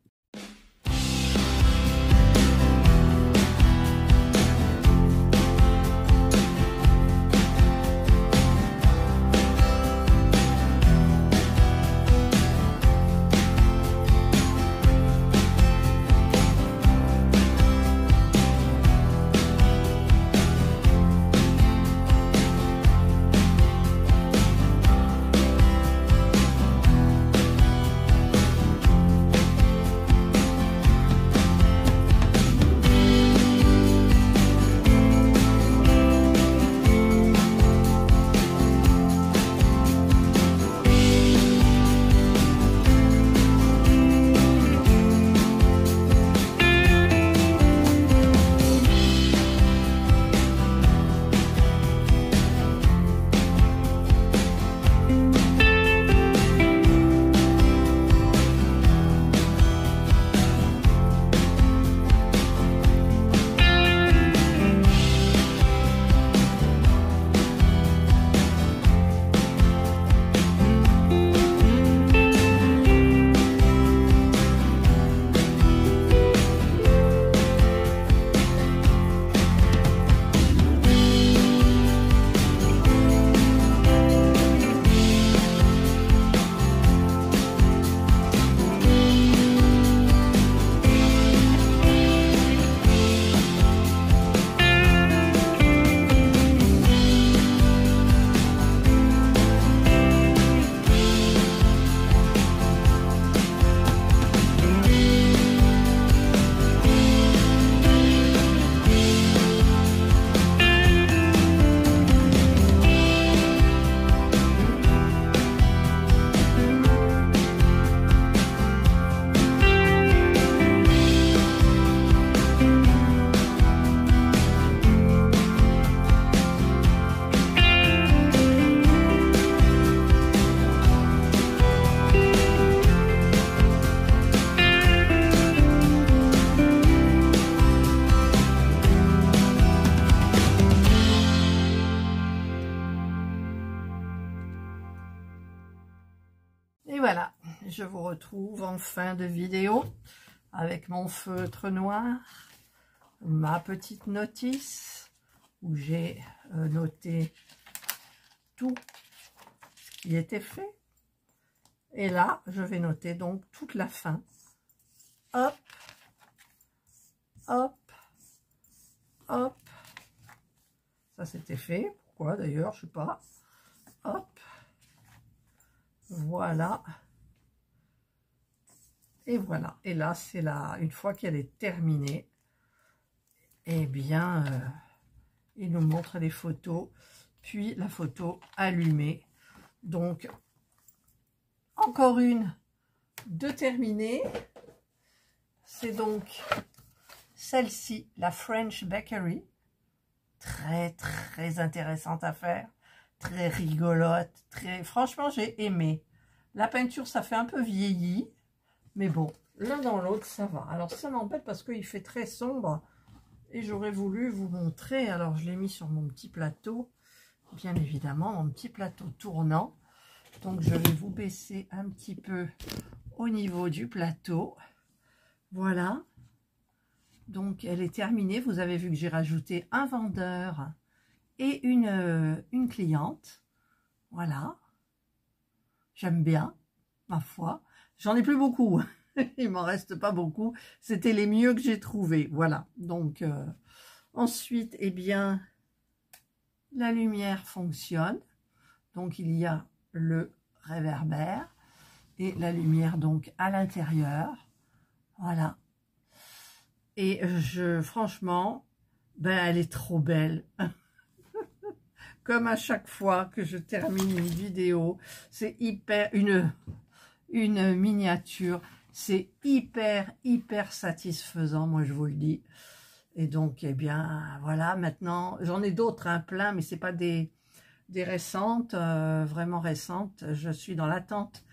Et voilà, je vous retrouve en fin de vidéo avec mon feutre noir, ma petite notice où j'ai noté tout ce qui était fait. Et là, je vais noter donc toute la fin. Hop, hop, hop. Ça, c'était fait. Pourquoi d'ailleurs, je sais pas. Hop. Voilà. Et voilà. Et là, c'est là, une fois qu'elle est terminée, eh bien, il nous montre les photos, puis la photo allumée. Donc, encore une de terminée. C'est donc celle-ci, la French Bakery. Très, très intéressante à faire. Très rigolote. Franchement, j'ai aimé. La peinture, ça fait un peu vieilli. Mais bon, l'un dans l'autre, ça va. Alors, ça m'embête parce qu'il fait très sombre. Et j'aurais voulu vous montrer. Alors, je l'ai mis sur mon petit plateau. Bien évidemment, mon petit plateau tournant. Donc, je vais vous baisser un petit peu au niveau du plateau. Voilà. Donc, elle est terminée. Vous avez vu que j'ai rajouté un vendeur et une cliente. Voilà. J'aime bien, ma foi. J'en ai plus beaucoup. Il m'en reste pas beaucoup. C'était les mieux que j'ai trouvés. Voilà. Donc, ensuite, eh bien, la lumière fonctionne. Donc, il y a le réverbère et la lumière donc à l'intérieur. Voilà. Et franchement, ben, elle est trop belle. Comme à chaque fois que je termine une vidéo, c'est hyper, une miniature, c'est hyper satisfaisant, moi je vous le dis. Et donc, eh bien, voilà, maintenant, j'en ai d'autres, hein, plein, mais c'est pas des récentes, vraiment récentes. Je suis dans l'attente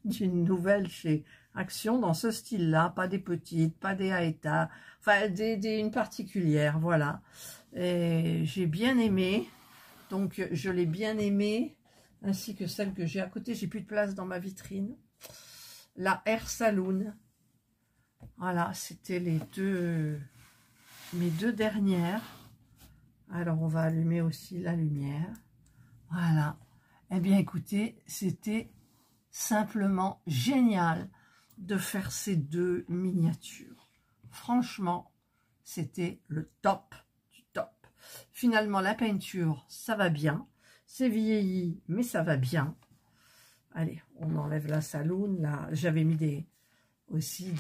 d'une nouvelle chez Action dans ce style-là, pas des petites, pas des Aeta, enfin, une particulière, voilà. Et j'ai bien aimé, donc je l'ai bien aimé, ainsi que celle que j'ai à côté. J'ai plus de place dans ma vitrine. La Hair Saloon. Voilà, c'était mes deux dernières. Alors, on va allumer aussi la lumière. Voilà. Eh bien, écoutez, c'était simplement génial de faire ces deux miniatures. Franchement, c'était le top du top. Finalement, la peinture, ça va bien. C'est vieilli, mais ça va bien. Allez, on enlève la saloon. Là, j'avais mis aussi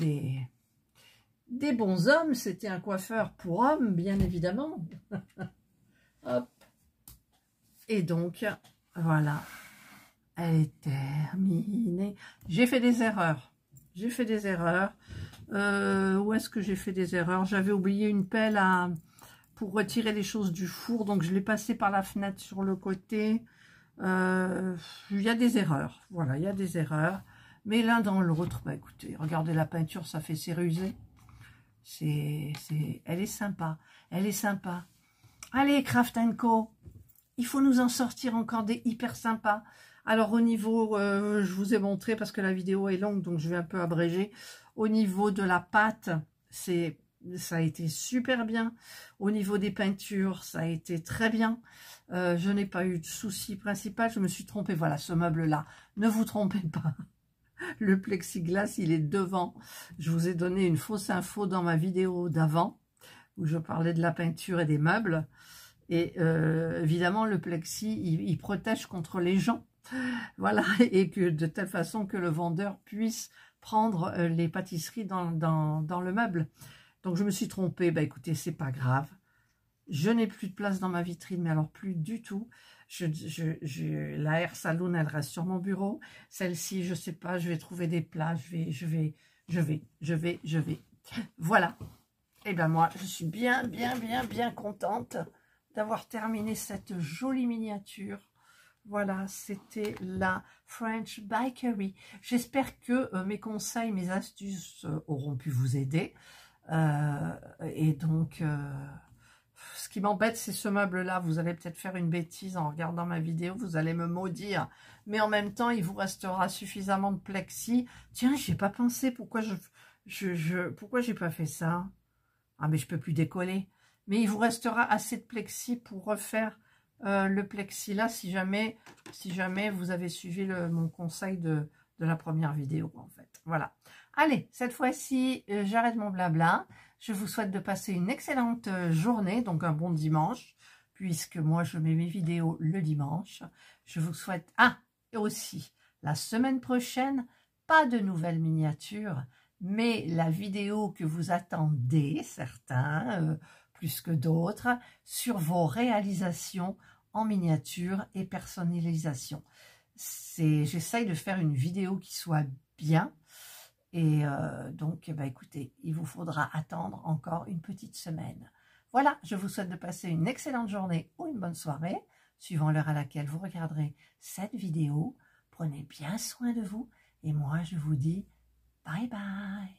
des bons hommes. C'était un coiffeur pour hommes, bien évidemment. Hop. Et donc, voilà. Elle est terminée. J'ai fait des erreurs. J'ai fait des erreurs. Où est-ce que j'ai fait des erreurs? J'avais oublié une pelle pour retirer les choses du four. Donc, je l'ai passé par la fenêtre sur le côté. Il y a des erreurs. Voilà, il y a des erreurs. Mais l'un dans l'autre, bah écoutez, regardez la peinture, ça fait s'éruser. Elle est sympa. Elle est sympa. Allez, Craft & Co. Il faut nous en sortir encore des hyper sympas. Alors au niveau, je vous ai montré parce que la vidéo est longue, donc je vais un peu abréger. Au niveau de la pâte, ça a été super bien. Au niveau des peintures, ça a été très bien. Je n'ai pas eu de souci principal. Je me suis trompée. Voilà, ce meuble-là. Ne vous trompez pas. Le plexiglas, il est devant. Je vous ai donné une fausse info dans ma vidéo d'avant, où je parlais de la peinture et des meubles. Et évidemment, le plexi, il protège contre les gens. Voilà, et que de telle façon que le vendeur puisse prendre les pâtisseries dans le meuble. Donc, je me suis trompée. Bah, écoutez, c'est pas grave. Je n'ai plus de place dans ma vitrine, mais alors plus du tout. La Hair Saloon, elle reste sur mon bureau. Celle-ci, je sais pas, je vais trouver des plats. Je vais. Voilà. Et ben moi, je suis bien contente d'avoir terminé cette jolie miniature. Voilà, c'était la French Bakery. J'espère que mes conseils, mes astuces auront pu vous aider. Et donc, Ce qui m'embête, c'est ce meuble-là. Vous allez peut-être faire une bêtise en regardant ma vidéo. Vous allez me maudire. Mais en même temps, il vous restera suffisamment de plexi. Tiens, j'ai pas pensé. Pourquoi pourquoi j'ai pas fait ça? Ah, mais je peux plus décoller. Mais il vous restera assez de plexi pour refaire le plexi là, si jamais vous avez suivi mon conseil de la première vidéo, en fait. Voilà. Allez, cette fois-ci, j'arrête mon blabla. Je vous souhaite de passer une excellente journée, donc un bon dimanche, puisque moi, je mets mes vidéos le dimanche. Je vous souhaite... Ah, et aussi, la semaine prochaine, pas de nouvelles miniatures, mais la vidéo que vous attendez, certains, plus que d'autres, sur vos réalisations en miniature et personnalisation. J'essaye de faire une vidéo qui soit bien, et donc, bah, écoutez, il vous faudra attendre encore une petite semaine. Voilà, je vous souhaite de passer une excellente journée ou une bonne soirée, suivant l'heure à laquelle vous regarderez cette vidéo. Prenez bien soin de vous, et moi, je vous dis bye bye.